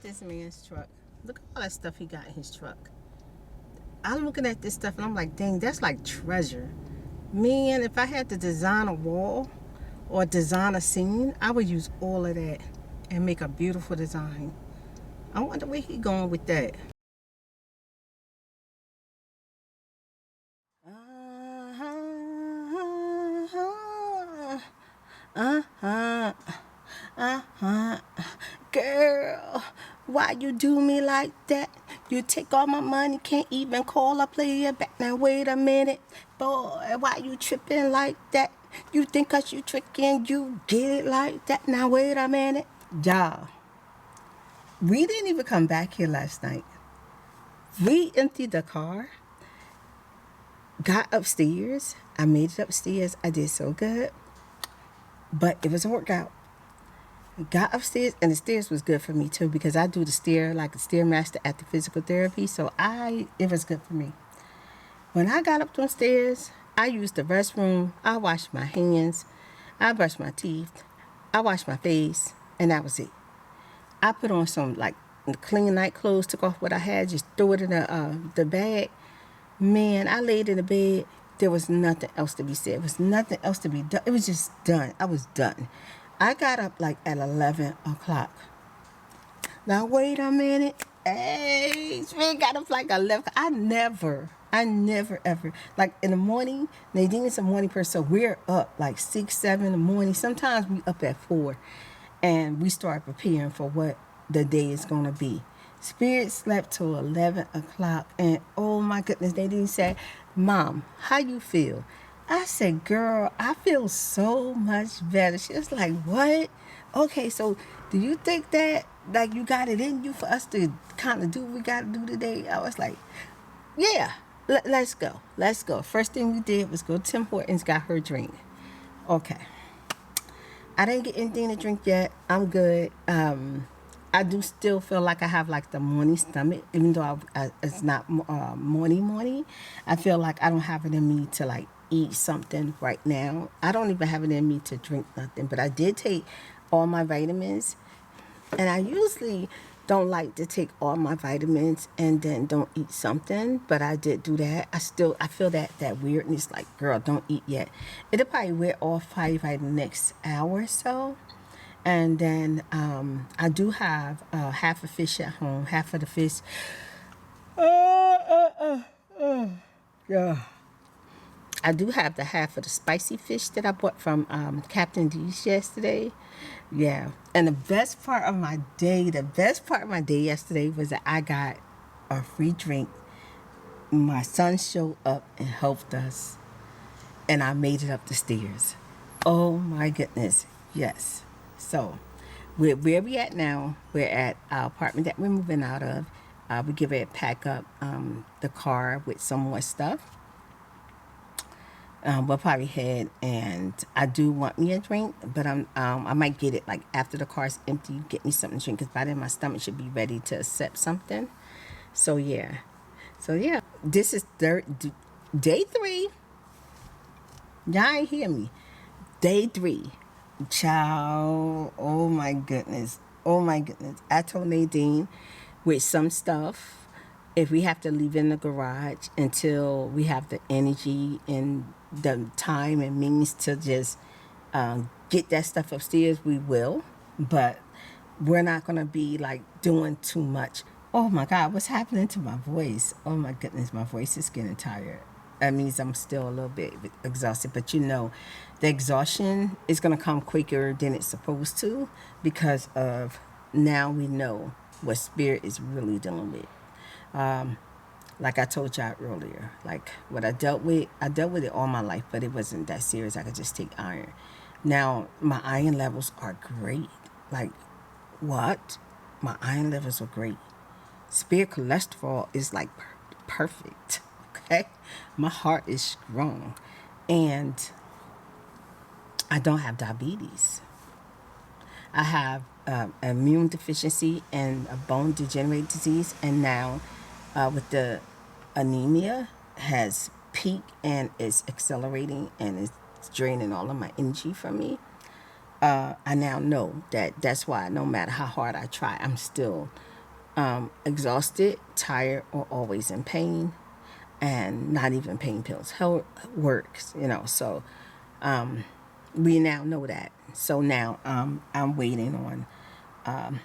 This man's truck. Look at all that stuff he got in his truck. I'm looking at this stuff and I'm like, dang, that's like treasure. Man, if I had to design a wall or design a scene, I would use all of that and make a beautiful design. I wonder where he going with that. Girl, why you do me like that? You take all my money, can't even call a player back. Now wait a minute, boy, why you tripping like that? You think 'cause you tricking, you get it like that. Now wait a minute. Y'all, we didn't even come back here last night. We emptied the car, got upstairs. I made it upstairs. I did so good, but it was a workout. Got upstairs, and the stairs was good for me too, because I do the stair like a stairmaster at the physical therapy, so it was good for me. When I got up those stairs, I used the restroom, I washed my hands, I brushed my teeth, I washed my face, and that was it. I put on some like clean night clothes, took off what I had, just threw it in the bag. Man, I laid in the bed. There was nothing else to be said. There was nothing else to be done. It was just done. I was done. I got up like at 11 o'clock. Now, wait a minute. Hey, we got up like 11. I never ever, like in the morning, Nadine is a morning person, so we're up like 6, 7 in the morning. Sometimes we up at 4. and we start preparing for what the day is going to be. Spirit slept till 11 o'clock, and oh my goodness, they didn't say, Mom, how you feel? I said, girl, I feel so much better. She was like, what? Okay, so do you think that like you got it in you for us to kind of do what we got to do today? I was like, yeah, let's go. Let's go. First thing we did was go to Tim Hortons, got her drink. Okay. I didn't get anything to drink yet. I'm good. I do still feel like I have like the morning stomach, even though it's not morning. I feel like I don't have it in me to like eat something right now. I don't even have it in me to drink nothing, but I did take all my vitamins, and I usually don't like to take all my vitamins and then don't eat something, but I did do that. I feel that weirdness, like, girl, don't eat yet. It'll probably wear off probably by the next hour or so. And then I do have half a fish at home, half of the fish. Yeah. I do have the half of the spicy fish that I bought from Captain D's yesterday. Yeah. And the best part of my day yesterday was that I got a free drink. My son showed up and helped us, and I made it up the stairs. Oh my goodness. Yes. So, where we at now? We're at our apartment that we're moving out of. We give it a pack up the car with some more stuff. We'll probably head, and I do want me a drink, but I might get it like after the car's empty. Get me something to drink, because by then my stomach should be ready to accept something. So yeah, this is day 3. Y'all ain't hear me. Day 3. Child, oh my goodness. I told Nadine with some stuff, if we have to leave in the garage until we have the energy and the time and means to just get that stuff upstairs, we will. But we're not going to be like doing too much. Oh my God, what's happening to my voice? Oh my goodness, my voice is getting tired. That means I'm still a little bit exhausted, but you know, the exhaustion is going to come quicker than it's supposed to, because of now we know what spirit is really dealing with. Like I told y'all earlier, like what I dealt with it all my life, but it wasn't that serious. I could just take iron. Now my iron levels are great. Like, what? My iron levels are great. Spirit cholesterol is like perfect. Okay, my heart is strong, and I don't have diabetes. I have immune deficiency and a bone degenerative disease, and now with the anemia has peaked and is accelerating and it's draining all of my energy from me. I now know that's why no matter how hard I try, I'm still exhausted, tired, or always in pain. And not even pain pills works, you know. So we now know that. So now I'm waiting on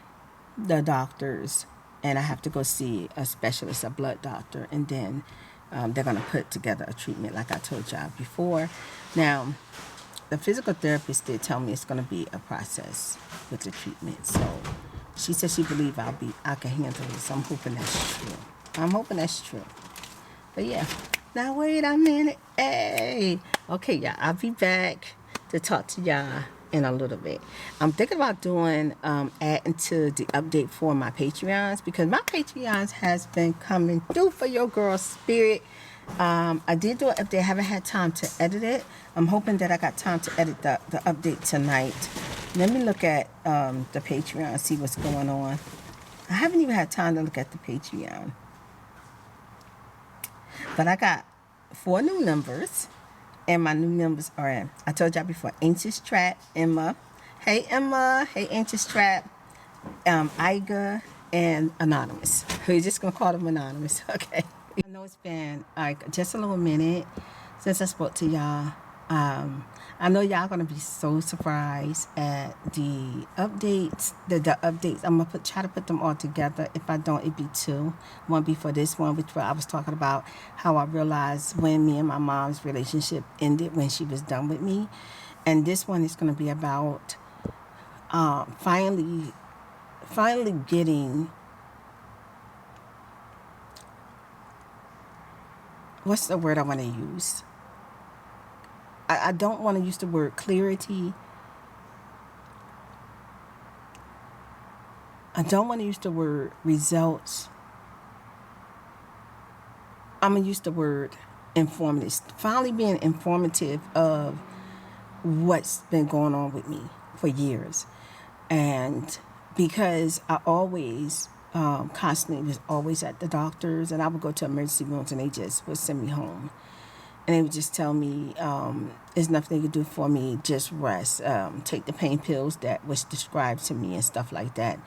the doctors, and I have to go see a specialist, a blood doctor, and then they're going to put together a treatment like I told y'all before. Now, the physical therapist did tell me it's going to be a process with the treatment. So she said she believes I can handle it. So I'm hoping that's true. But yeah, now wait a minute. Hey, okay, y'all. I'll be back to talk to y'all in a little bit. I'm thinking about doing adding to the update for my Patreons, because my Patreons has been coming through for your girl Spirit. I did do an update. I haven't had time to edit it. I'm hoping that I got time to edit the update tonight. Let me look at the Patreon, see what's going on. I haven't even had time to look at the Patreon. But I got 4 new members, and my new members are, I told y'all before, Anxious Trap, Emma. Hey, Emma. Hey, Anxious Trap. Iga, and Anonymous. We're just going to call them Anonymous, okay? I know it's been like just a little minute since I spoke to y'all. I know y'all gonna be so surprised at the updates. The updates. I'm gonna try to put them all together. If I don't, it'd be 2. One be for this one, which I was talking about how I realized when me and my mom's relationship ended, when she was done with me, and this one is gonna be about finally getting, what's the word I want to use? I don't want to use the word clarity. I don't want to use the word results. I'm going to use the word informative. Finally being informative of what's been going on with me for years. And because I always, constantly was always at the doctor's, and I would go to emergency rooms and they just would send me home. And they would just tell me, there's nothing they could do for me, just rest, take the pain pills that was described to me and stuff like that.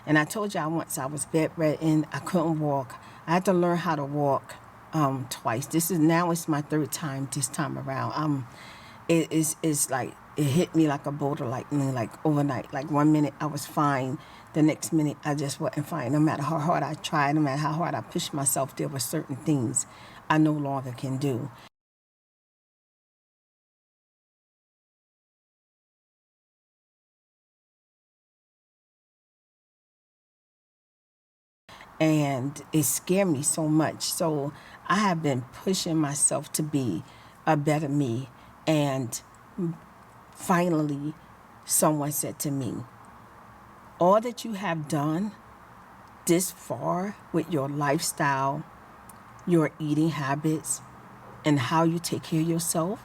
And I told y'all once I was bedridden, I couldn't walk. I had to learn how to walk twice. Now it's my third time this time around. It's like, it hit me like a bolt of lightning, like overnight. Like 1 minute I was fine, the next minute I just wasn't fine. No matter how hard I tried, no matter how hard I pushed myself, there were certain things I no longer can do. And it scared me so much. So I have been pushing myself to be a better me. And finally, someone said to me, all that you have done this far with your lifestyle, your eating habits, and how you take care of yourself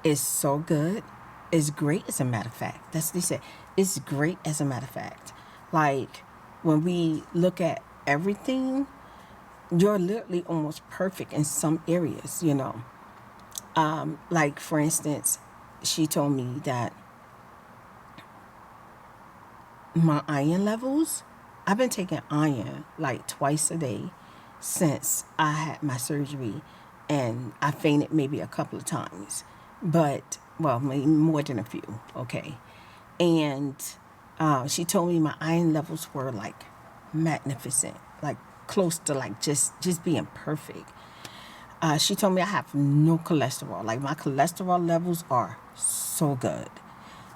is so good. It's great, as a matter of fact. That's what they said. It's great, as a matter of fact. Like, when we look at everything, you're literally almost perfect in some areas, you know. Like, for instance, she told me that my iron levels, I've been taking iron like twice a day since I had my surgery, and I fainted maybe a couple of times, but, well, maybe more than a few, okay. And she told me my iron levels were like magnificent, like close to like just being perfect. She told me I have no cholesterol. Like, my cholesterol levels are so good.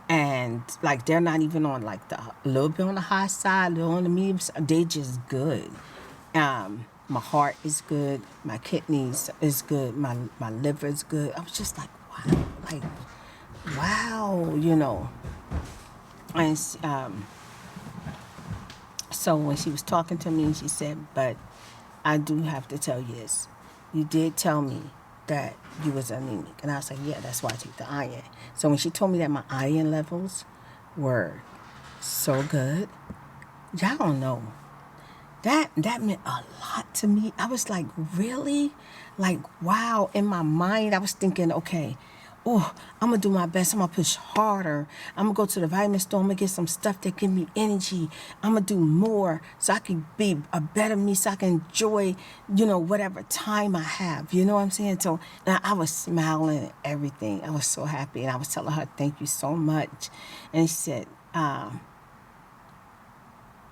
And like, they're not even on like a little bit on the high side, a little on the medium side. They just good. My heart is good. My kidneys is good. My liver is good. I was just like, wow, you know. And so when she was talking to me, she said, but I do have to tell you this. You did tell me that you was anemic. And I was like, yeah, that's why I take the iron. So when she told me that my iron levels were so good, y'all don't know. That meant a lot to me. I was like, really? Like, wow. In my mind, I was thinking, okay, oh, I'm going to do my best. I'm going to push harder. I'm going to go to the vitamin store. I'm going to get some stuff that give me energy. I'm going to do more so I can be a better me, so I can enjoy, you know, whatever time I have. You know what I'm saying? So I was smiling at everything. I was so happy. And I was telling her, thank you so much. And she said,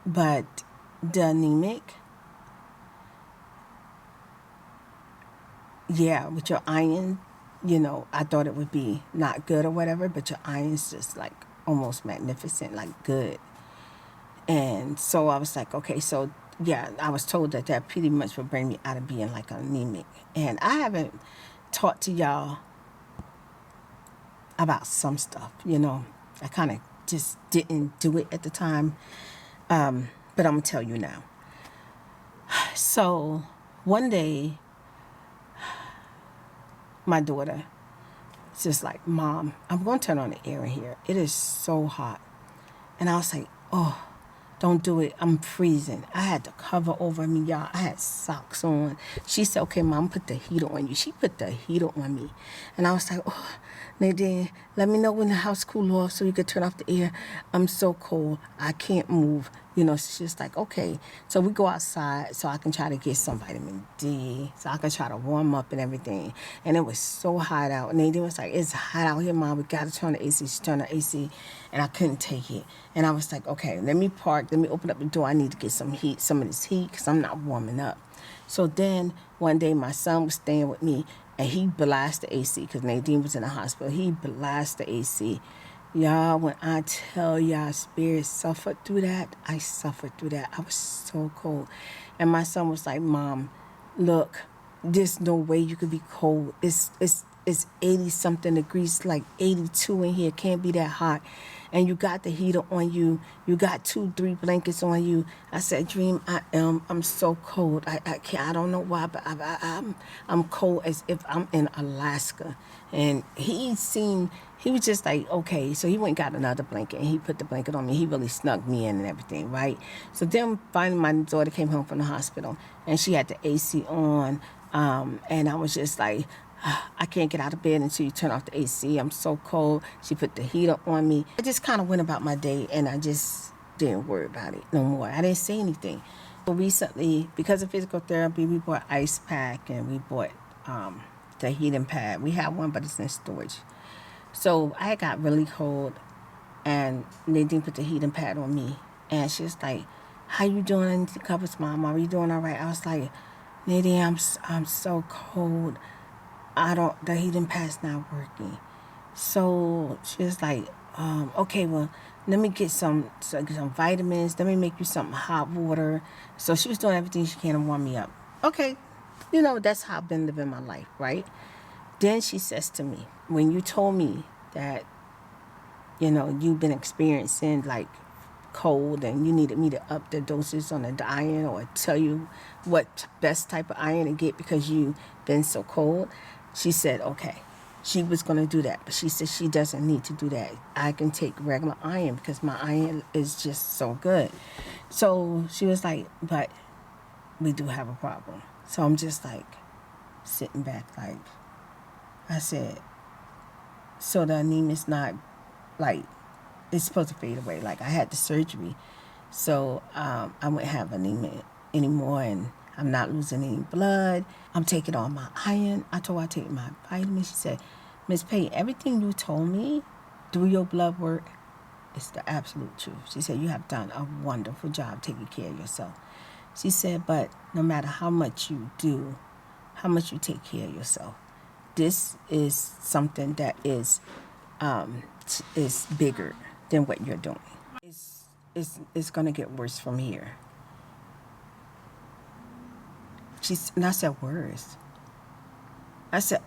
but the anemic, yeah, with your iron, you know, I thought it would be not good or whatever, but your iron's just like almost magnificent, like good. And so I was like, okay, so yeah, I was told that pretty much would bring me out of being like anemic. And I haven't talked to y'all about some stuff, you know. I kind of just didn't do it at the time. But I'm going to tell you now. So one day, my daughter, it's just like, Mom, I'm going to turn on the air in here. It is so hot. And I was like, oh, don't do it. I'm freezing. I had the cover over me, y'all. I had socks on. She said, okay, Mom, put the heater on you. She put the heater on me. And I was like, oh, Nadine, let me know when the house cool off so you could turn off the air. I'm so cold. I can't move. You know, she's just like, okay. So we go outside so I can try to get some vitamin D, so I can try to warm up and everything. And it was so hot out. And Nadine was like, it's hot out here, Mom. We got to turn the AC. She turned the AC, and I couldn't take it. And I was like, okay, let me park. Let me open up the door. I need to get some heat, some of this heat, because I'm not warming up. So then one day my son was staying with me, and he blasted the AC because Nadine was in the hospital. He blasted the AC. Y'all, when I tell y'all spirit suffered through that, I suffered through that. I was so cold. And my son was like, Mom, look, there's no way you could be cold. It's 80 something degrees, like 82 in here. Can't be that hot. And you got the heater on you. You got 2-3 blankets on you. I said, Dream, I'm so cold. I can't, I don't know why, but I'm cold as if I'm in Alaska. And he was just like, okay. So he went and got another blanket and he put the blanket on me. He really snuck me in and everything, right? So then finally my daughter came home from the hospital and she had the AC on. And I was just like, I can't get out of bed until you turn off the AC. I'm so cold. She put the heater on me. I just kind of went about my day and I just didn't worry about it no more. I didn't say anything. But recently, because of physical therapy, we bought ice pack and we bought the heating pad. We have one, but it's in storage. So I got really cold and Nadine put the heating pad on me. And she was like, how you doing? I need the covers, Mom. Are you doing all right? I was like, Nadine, I'm so cold. The heating pad's not working. So she was like, okay, well, let me get some vitamins. Let me make you some hot water. So she was doing everything she can to warm me up. Okay, that's how I've been living my life, right? Then she says to me, when you told me that, you've been experiencing like cold and you needed me to up the doses on the iron or tell you what best type of iron to get because you've been so cold, she said, okay, she was going to do that. But she said she doesn't need to do that. I can take regular iron because my iron is just so good. So she was like, but we do have a problem. So I'm just like sitting back like, I said, so the anemia's not like, it's supposed to fade away. Like I had the surgery. So I wouldn't have anemia anymore and I'm not losing any blood. I'm taking all my iron. I told her I take my vitamins. She said, Miss Payton, everything you told me through your blood work is the absolute truth. She said, you have done a wonderful job taking care of yourself. She said, but no matter how much you do, how much you take care of yourself, this is something that is bigger than what you're doing. It's going to get worse from here. And I said, worse. I said,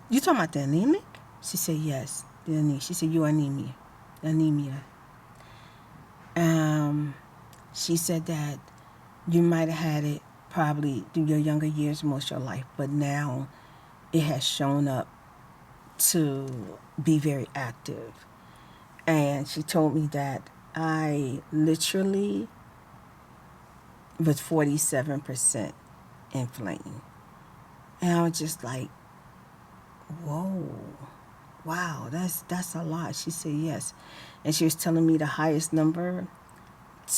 you talking about the anemic? She said, yes, the anemia. She said, you anemia. She said that you might have had it probably through your younger years most of your life, but now it has shown up to be very active. And she told me that I literally was 47% inflamed. And I was just like, whoa, wow, that's a lot. She said yes. And she was telling me the highest number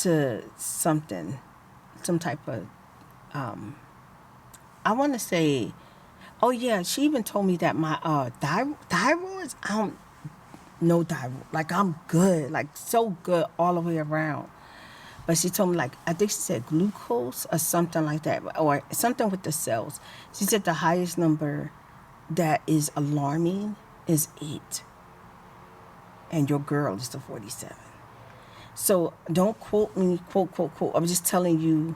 to some type of, I want to say, oh yeah, she even told me that my thyroids, no thyroid. Like I'm good, like so good all the way around. But she told me like, I think she said glucose or something like that, or something with the cells. She said the highest number that is alarming is 8. And your girl is the 47. So don't quote me, quote. I'm just telling you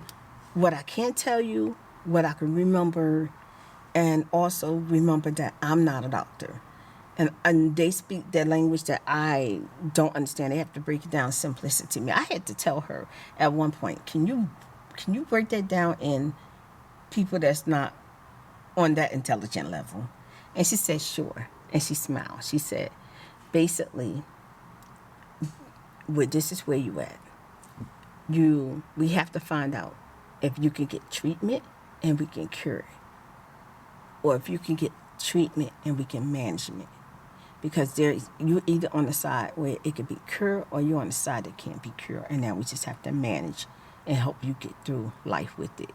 what I can't tell you, what I can remember, and also remember that I'm not a doctor. And they speak that language that I don't understand. They have to break it down simplicity to me. I had to tell her at one point, can you break that down in people that's not on that intelligent level? And she said, sure. And she smiled. She said, basically, this is where you at. We have to find out if you can get treatment and we can cure it. Or if you can get treatment and we can manage it. Because you're either on the side where it could be cured or you're on the side that can't be cured. And now we just have to manage and help you get through life with it.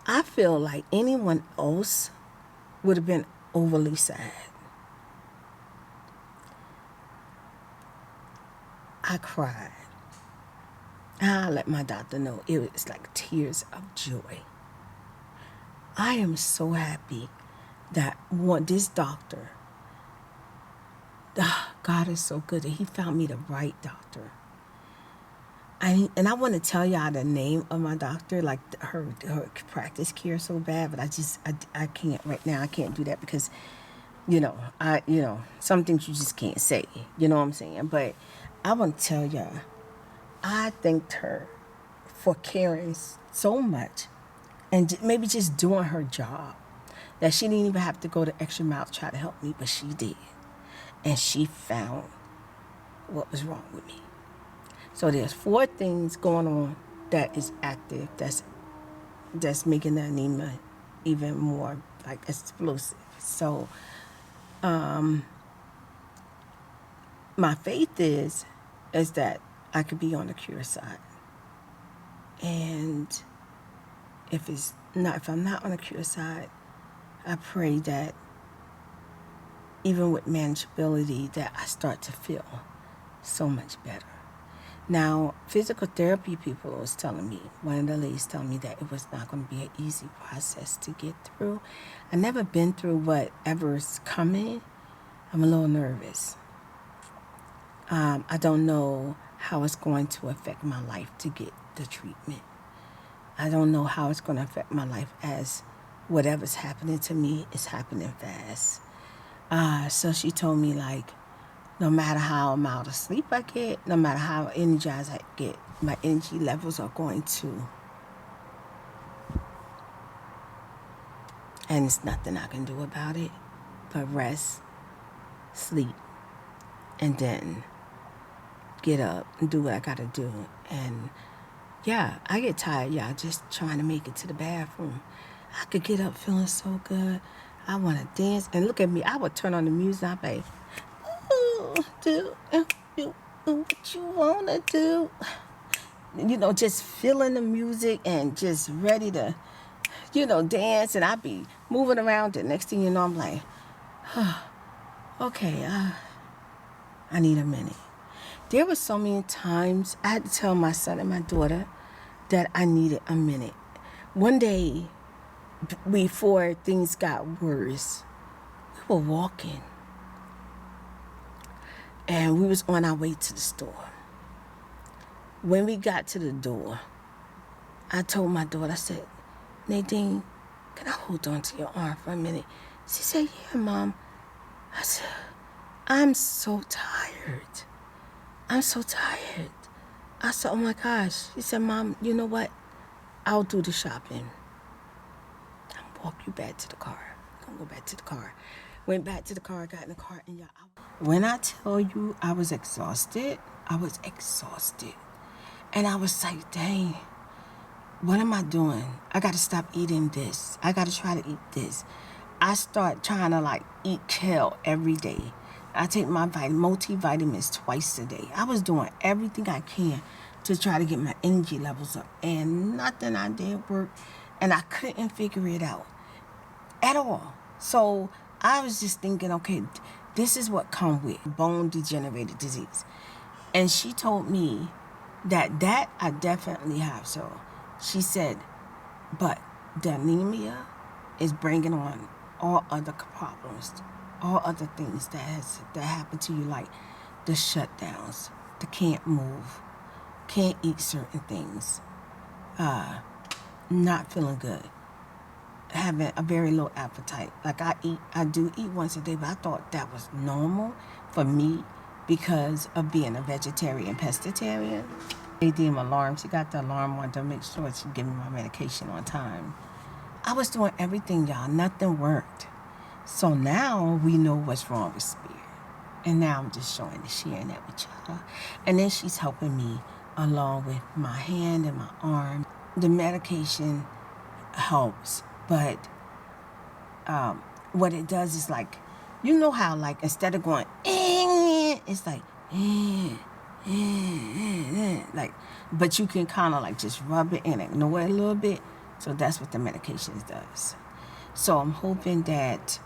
I feel like anyone else would have been overly sad. I cried. I let my doctor know. It was like tears of joy. I am so happy that this doctor, God is so good that he found me the right doctor. And I want to tell y'all the name of my doctor, like her practice care so bad, but I can't right now. I can't do that because, some things you just can't say. You know what I'm saying? But I want to tell y'all, I thanked her for caring so much and maybe just doing her job that she didn't even have to go the extra mile to try to help me, but she did. And she found what was wrong with me. So there's 4 things going on that is active that's making the anemia even more like explosive. So my faith is that I could be on the cure side. And if I'm not on the cure side, I pray that even with manageability that I start to feel so much better. Now, physical therapy people was telling me, one of the ladies telling me that it was not going to be an easy process to get through. I've never been through whatever's coming. I'm a little nervous. I don't know how it's going to affect my life to get the treatment. I don't know how it's going to affect my life as whatever's happening to me is happening fast. So she told me, like, no matter how amount of sleep I get, no matter how energized I get, my energy levels are going to. And there's nothing I can do about it but rest, sleep, and then get up and do what I gotta do. And yeah, I get tired, y'all, just trying to make it to the bathroom. I could get up feeling so good. I want to dance. And look at me. I would turn on the music. I'd be, do what you want to do. Just feeling the music and just ready to, dance. And I'd be moving around. The next thing you know, I'm like, okay, I need a minute. There were so many times I had to tell my son and my daughter that I needed a minute. One day, before things got worse, we were walking. And we was on our way to the store. When we got to the door, I told my daughter, I said, Nadine, can I hold on to your arm for a minute? She said, yeah, Mom. I said, I'm so tired. I'm so tired. I said, oh my gosh. She said, Mom, you know what? I'll do the shopping. I'll walk you back to the car. I'm gonna go back to the car. Went back to the car, got in the car, and when I tell you I was exhausted, I was exhausted. And I was like, dang, what am I doing? I gotta stop eating this. I gotta try to eat this. I start trying to eat kale every day. I take my multivitamins twice a day. I was doing everything I can to try to get my energy levels up. And nothing I did worked. And I couldn't figure it out at all. So I was just thinking, okay, this is what comes with bone degenerative disease. And she told me that I definitely have. So she said, but the anemia is bringing on all other problems, all other things that happen to you, like the shutdowns, the can't move, can't eat certain things, not feeling good, having a very low appetite. Like I do eat once a day, but I thought that was normal for me because of being a vegetarian, pescatarian. ADM alarm. She got the alarm on to make sure she give me my medication on time. I was doing everything, y'all. Nothing worked. So now we know what's wrong with Spirit. And now I'm just sharing that with y'all. And then she's helping me along with my hand and my arm. The medication helps, but what it does is you know how instead of going, it's but you can kind of just rub it and ignore it a little bit. So that's what the medication does. So I'm hoping that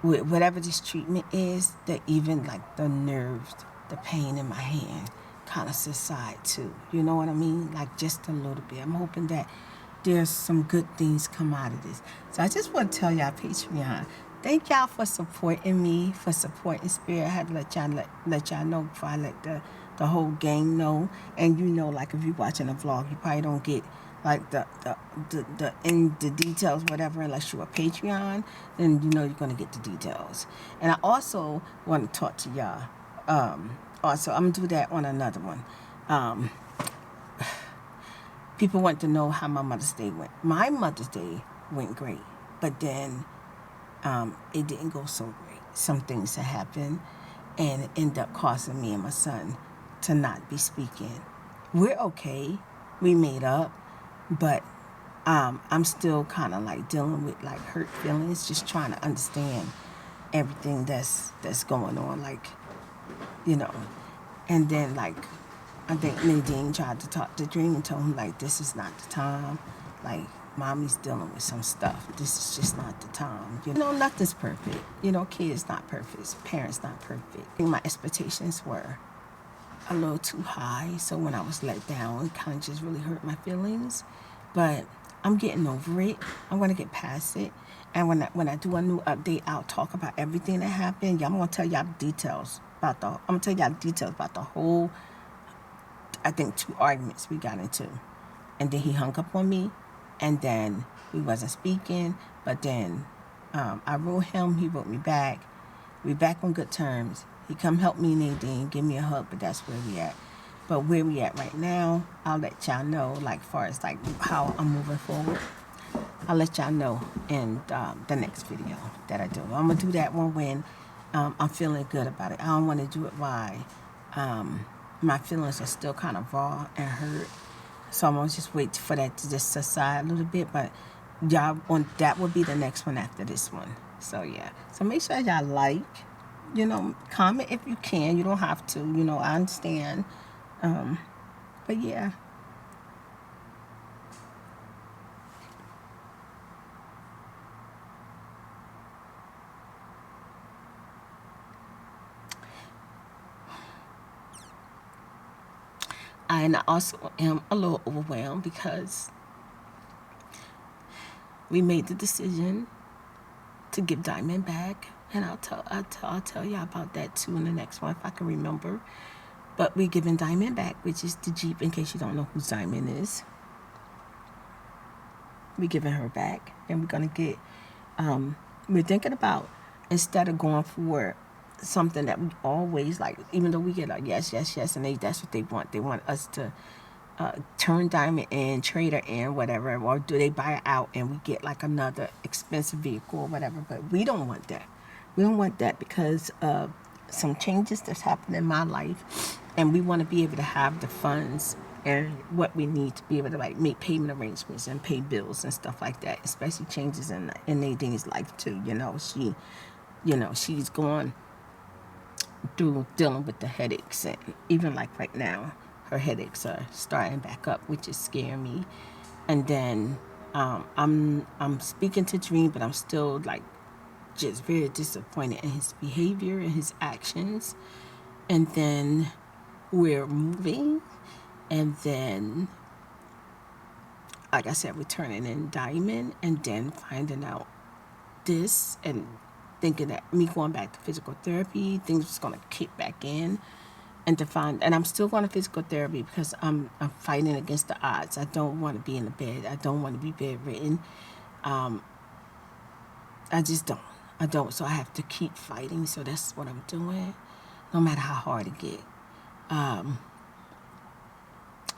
with whatever this treatment is, that even the nerves, the pain in my hand kind of subside too. You know what I mean? Like just a little bit. I'm hoping that there's some good things come out of this. So I just want to tell y'all, Patreon, thank y'all for supporting me, for supporting Spirit. I had to let y'all know before I let the whole gang know. And you know, like if you're watching a vlog, you probably don't get like the details, whatever, unless you're a Patreon, then you know you're gonna get the details. And I also want to talk to y'all. Also, I'm gonna do that on another one. People want to know how my Mother's Day went. My Mother's Day went great, but then it didn't go so great. Some things that happened, and it ended up causing me and my son to not be speaking. We're okay. We made up, but I'm still kind of like dealing with like hurt feelings, just trying to understand everything that's going on, like, you know. And then like I think Nadine tried to talk to Dream and told him like this is not the time, like mommy's dealing with some stuff, this is just not the time. You know, nothing's perfect. You know, kids not perfect, parents not perfect. I think my expectations were a little too high, so when I was let down, it kind of just really hurt my feelings. But I'm getting over it. I'm gonna get past it. And when I do a new update, I'll talk about everything that happened. Yeah, I'm gonna tell y'all details about the whole, I think 2 arguments we got into. And then he hung up on me, and then we wasn't speaking, but then I wrote him, he wrote me back. We back on good terms. He come help me, Nadine, give me a hug, but that's where we at. But where we at right now, I'll let y'all know, like far as like how I'm moving forward. I'll let y'all know in the next video that I do. I'm gonna do that one when I'm feeling good about it. I don't want to do it while my feelings are still kind of raw and hurt. So I'm gonna just wait for that to just subside a little bit. But y'all want, that will be the next one after this one. So yeah. So make sure y'all like, you know, comment if you can. You don't have to, you know, I understand. But yeah. And I also am a little overwhelmed because we made the decision to give Diamond back, and I'll tell y'all about that too in the next one if I can remember. But we're giving Diamond back, which is the Jeep, in case you don't know who Diamond is. We're giving her back, and we're gonna get. We're thinking about, instead of going for something that we always like, even though we get like yes, and that's what they want. They want us to turn Diamond in, trade her in, whatever, or do they buy her out and we get like another expensive vehicle or whatever. But we don't want that. We don't want that because of some changes that's happened in my life, and we want to be able to have the funds and what we need to be able to like make payment arrangements and pay bills and stuff like that, especially changes in Nadine's life too. She's going through dealing with the headaches, and even like right now her headaches are starting back up, which is scaring me. And then I'm speaking to Dream, but I'm still like just very disappointed in his behavior and his actions. And then we're moving, and then like I said, we're turning in Diamond, and then finding out this and thinking that me going back to physical therapy, things was gonna kick back in, and I'm still going to physical therapy because I'm fighting against the odds. I don't want to be in the bed. I don't want to be bedridden. I just don't. I don't. So I have to keep fighting. So that's what I'm doing, no matter how hard it get.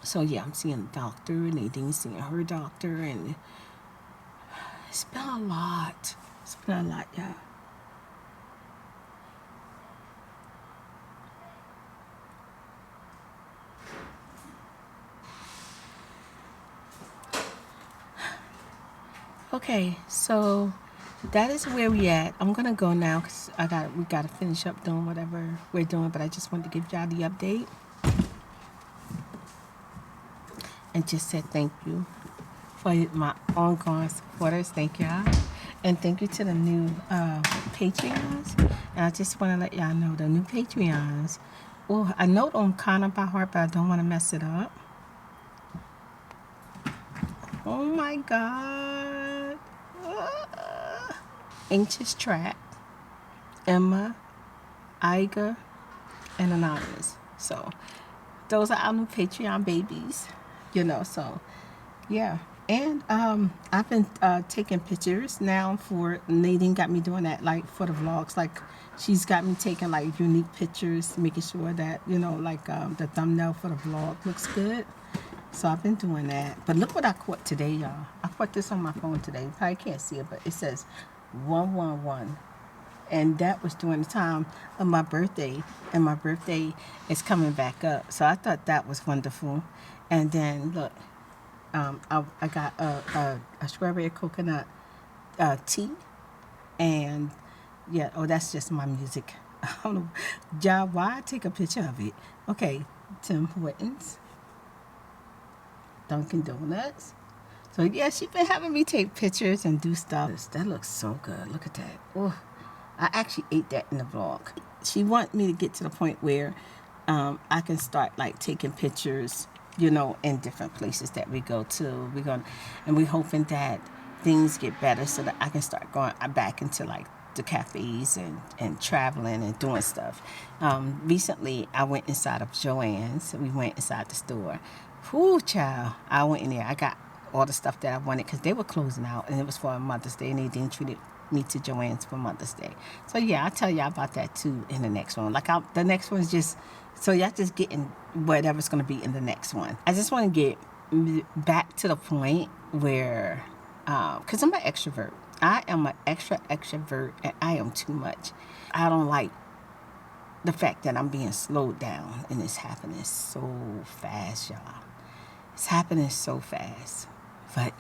So yeah, I'm seeing a doctor, Nadine's seeing her doctor, and it's been a lot. It's been a lot, yeah. Okay, so that is where we at. I'm gonna go now because we gotta finish up doing whatever we're doing. But I just wanted to give y'all the update and just said thank you for my ongoing supporters. Thank y'all, and thank you to the new Patreons. And I just want to let y'all know the new Patreons. Oh, I know them kind of by heart, but I don't want to mess it up. Oh my God. Anxious Track, Emma, Iga, and Anonymous. So those are our new Patreon babies, so yeah. And I've been taking pictures now for Nadine got me doing that, like for the vlogs. Like she's got me taking like unique pictures, making sure that the thumbnail for the vlog looks good. So I've been doing that. But look what I caught today, y'all. I caught this on my phone today. You probably can't see it, but it says 111. And that was during the time of my birthday. And my birthday is coming back up. So I thought that was wonderful. And then, look, I got a strawberry coconut tea. And, yeah, that's just my music. I don't know, y'all, why I take a picture of it? Okay, Tim Hortons. Dunkin' Donuts. So yeah, she's been having me take pictures and do stuff. That looks so good. Look at that. Oh, I actually ate that in the vlog. She wants me to get to the point where I can start like taking pictures, in different places that we go to. We're hoping that things get better so that I can start going back into like the cafes and traveling and doing stuff. Recently, I went inside of Joann's. We went inside the store. Whoo, child. I went in there. I got all the stuff that I wanted because they were closing out and it was for Mother's Day and they didn't treat me to Joann's for Mother's Day. So yeah, I'll tell y'all about that too in the next one. The next one's just, so y'all just getting whatever's going to be in the next one. I just want to get back to the point where, because I'm an extrovert. I am an extrovert and I am too much. I don't like the fact that I'm being slowed down and it's happening so fast, y'all. It's happening so fast. But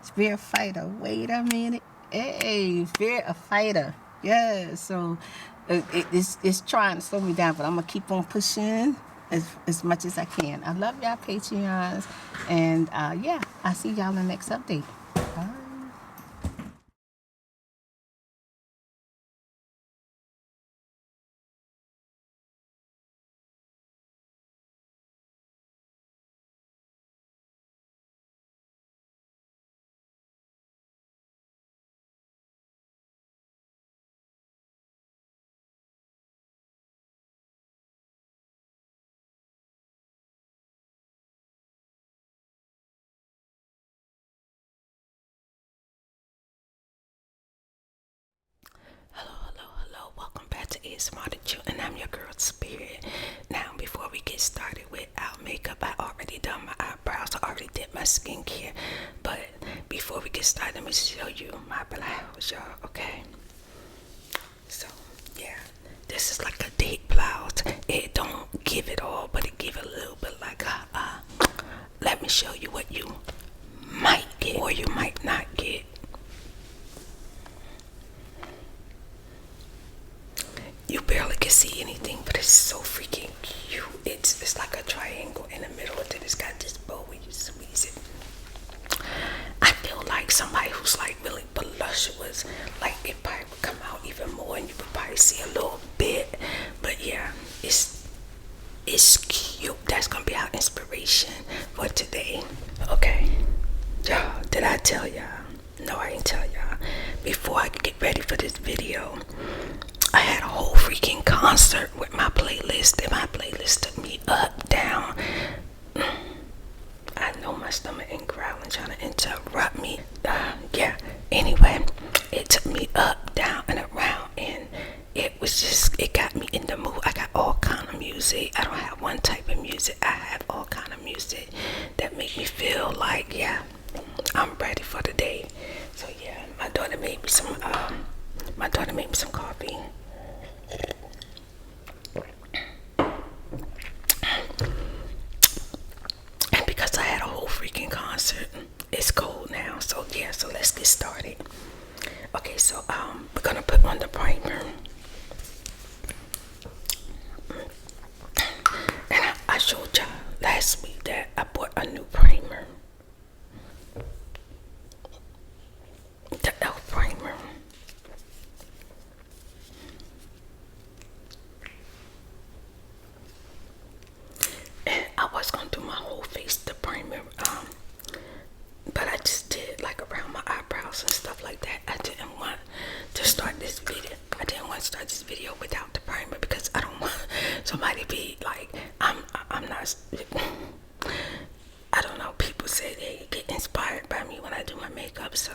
Spirit Fighter, wait a minute. Hey, Spirit Fighter. Yeah, so it's trying to slow me down, but I'm going to keep on pushing as much as I can. I love y'all Patreons. And yeah, I'll see y'all in the next update. Bye. Hello, welcome back to ASMRTheChew, and I'm your girl Spirit. Now, before we get started with our makeup, I already done my eyebrows, I already did my skincare, but before we get started, let me show you my blouse, y'all, okay? So, yeah, this is like a date blouse. It don't give it all, but it give it a little bit like let me show you what you might get or you might not get. You barely can see anything, but it's so freaking cute. It's like a triangle in the middle, and then it's got this bow where you squeeze it. I feel like somebody who's like really voluptuous, like it probably would come out even more, and you would probably see a little bit. But yeah, it's cute. That's gonna be our inspiration for today. Okay, y'all. Did I tell y'all? No, I ain't tell y'all. Before I could get ready for this video, I had a whole freaking concert with my playlist, and my playlist took me up, down. I know my stomach ain't growling, trying to interrupt me. Yeah, anyway, it took me up, down, and around, and it got me in the mood. I got all kind of music. I don't have one type of music. I have all kind of music that make me feel like, yeah, I'm ready for the day. So yeah, my daughter made me some coffee. And because I had a whole freaking concert, it's cold now. So yeah, so let's get started. Okay, so we're gonna put on the primer. And I showed y'all last week that I bought a new primer. The Elf primer. start this video without the primer because I don't want somebody to be like, I'm not, I don't know, people say they get inspired by me when I do my makeup, so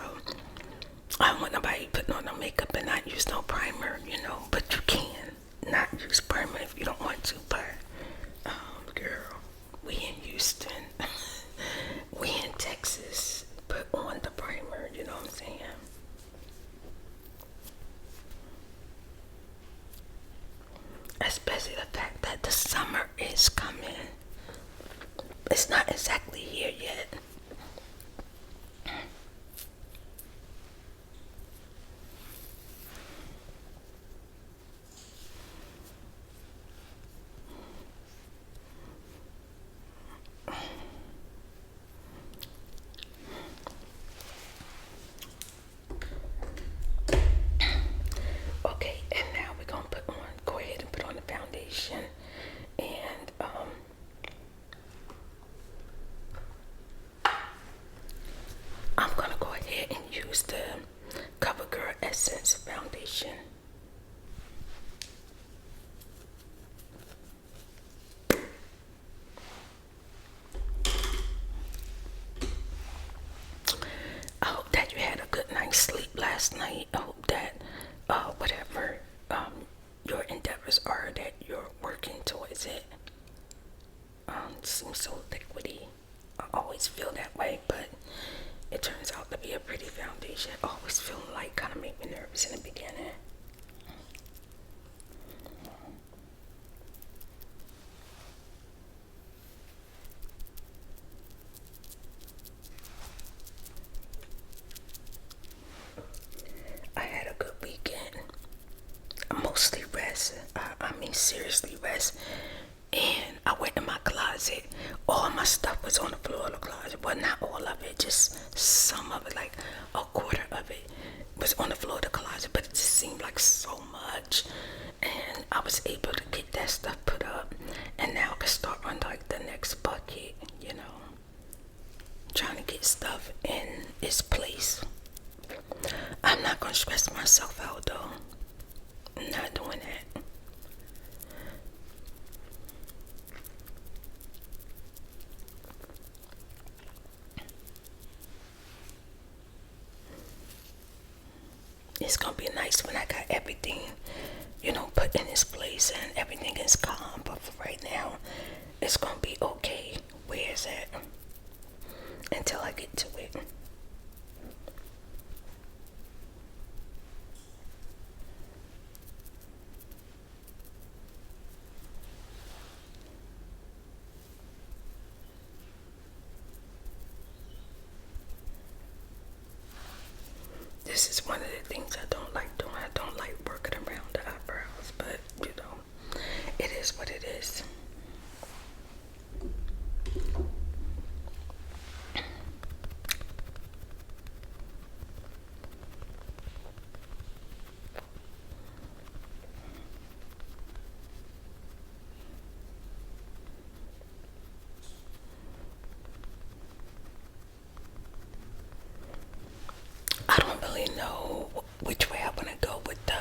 I don't want nobody putting on no makeup and not use no primer, you know, but you can not use primer if you don't want to, but, girl, we in Houston, we in Texas, put on the primer, you know what I'm saying? Especially the fact that the summer is coming. It's not exactly here yet. Okay, and now we're gonna go ahead and put on the foundation, and I'm gonna go ahead and use the CoverGirl Essence foundation. I hope that you had a good night's sleep last night. I hope that whatever your endeavors are, that you're working towards it. It seems so liquidy. I always feel that way, but it turns out to be a pretty foundation. Always feeling like kind of made me nervous in the beginning. I had a good weekend. Mostly rest. I mean seriously rest. And I went in my closet. All my stuff was on the floor of the closet. Well, not all of it, just some of it, like a quarter of it was on the floor of the closet, but it just seemed like so much. And I was able to get that stuff put up, and now I can start on like the next bucket, you know, trying to get stuff in its place. I'm not gonna stress myself out though. I'm not doing that. It's gonna be nice when I got everything, you know, put in its place and everything is calm. But for right now, it's gonna be okay where it's at until I get to it. This is one of the things I don't like doing. I don't like working around the eyebrows, but you know, it is what it is. I don't really know which way I want to go with the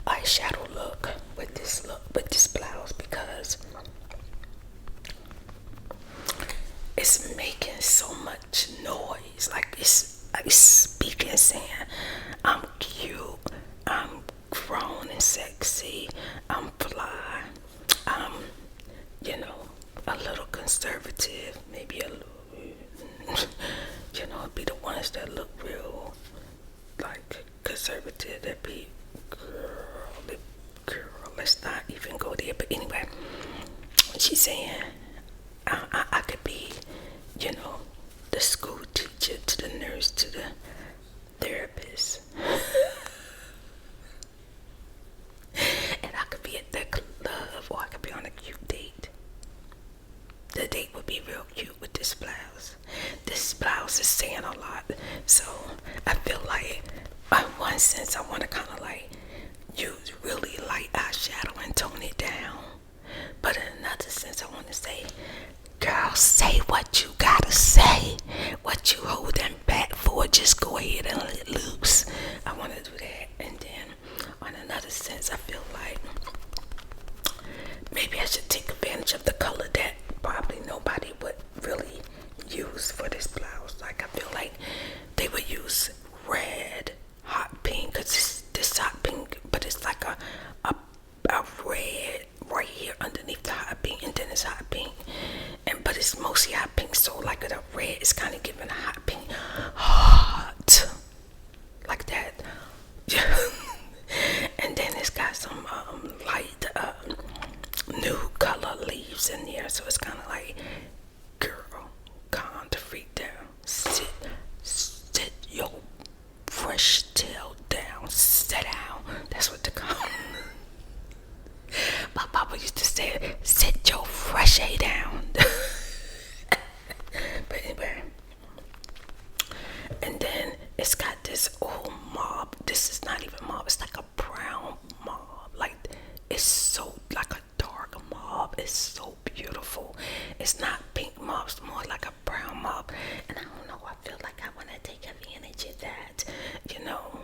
eyeshadow look, with this blouse, because it's making so much noise. Like it's speaking, saying I'm cute, I'm grown and sexy, I'm fly, I'm, you know, a little conservative, maybe a little, you know, it'd be the ones that look real like conservative, that be girl, let's not even go there. But anyway, she's saying I could be, you know, the school teacher to the nurse to the therapist. And I could be at the club, or I could be on a cute date. The date would be real cute with this blouse. This blouse is saying a lot. So I feel like in one sense I want to kind of like use really light eyeshadow and tone it down. But in another sense I want to say, girl, say what you gotta say. What you holding back for, just go other sense. I feel like maybe I should take advantage of the color that probably nobody would really use for this blouse. Like, I feel like they would use red, hot pink, because this hot pink, but it's like a red right here underneath the hot pink, and then it's hot pink, but it's mostly hot pink, so like the red is kind of giving a hot pink hot like that. And then it's got some light nude color leaves in there, so it's kind of like, girl, calm the freak down, sit your fresh tail down, sit down. That's what they call it. My papa used to say, sit your fresh A down. But anyway, and then it's got this old mauve. This is not even mauve, it's like a brown mauve. Like, it's so like a dark mauve. It's so beautiful. It's not pink mauve, it's more like a brown mauve. And I don't know, I feel like I want to take advantage of that. You know,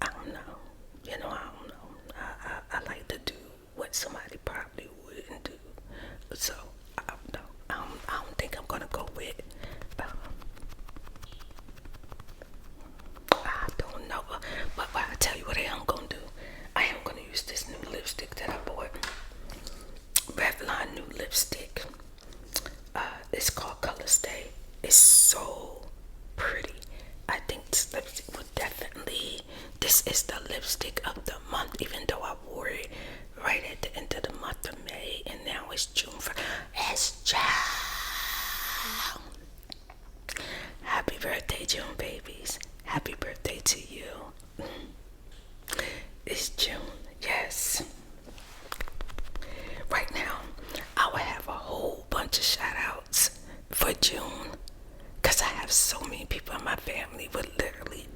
I don't know. You know, I don't know. I like to do what somebody probably wouldn't do. So, I don't know. I don't think I'm going to go with, I don't know. But I tell you what I am going to do. I am going to use this new lipstick that I bought. Revlon new lipstick. It's called Color Stay. It's so pretty. I think this lipstick would definitely, this is the lipstick of the month, even though I wore it right at the end of the month of May, and now it's June. It's June. Happy birthday, June babies. Happy birthday to you. It's June, yes. Right now, I will have a whole bunch of shout outs for June, because I have so many people in my family with literally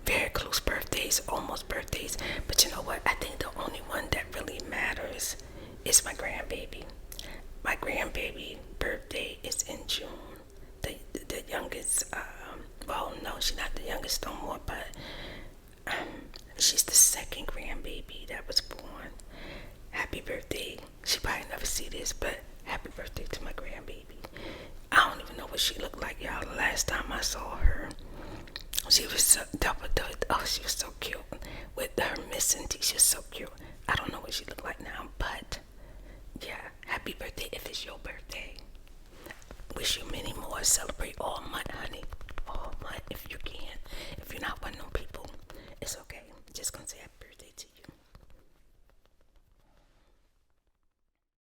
very close birthdays, almost birthdays. But you know what? I think the only one that really matters is my grandbaby. My grandbaby birthday is in June. The youngest, well, no, she's not the youngest no more, but she's the second grandbaby that was born. Happy birthday. She probably never see this, but happy birthday to my grandbaby. I don't even know what she looked like, y'all. The last time I saw her, she was so she was so cute. With her missing teeth, she was so cute. I don't know what she looked like now, but yeah, happy birthday if it's your birthday. Wish you many more. Celebrate all month, honey. All month if you can. If you're not one of them people, it's okay. Just gonna say happy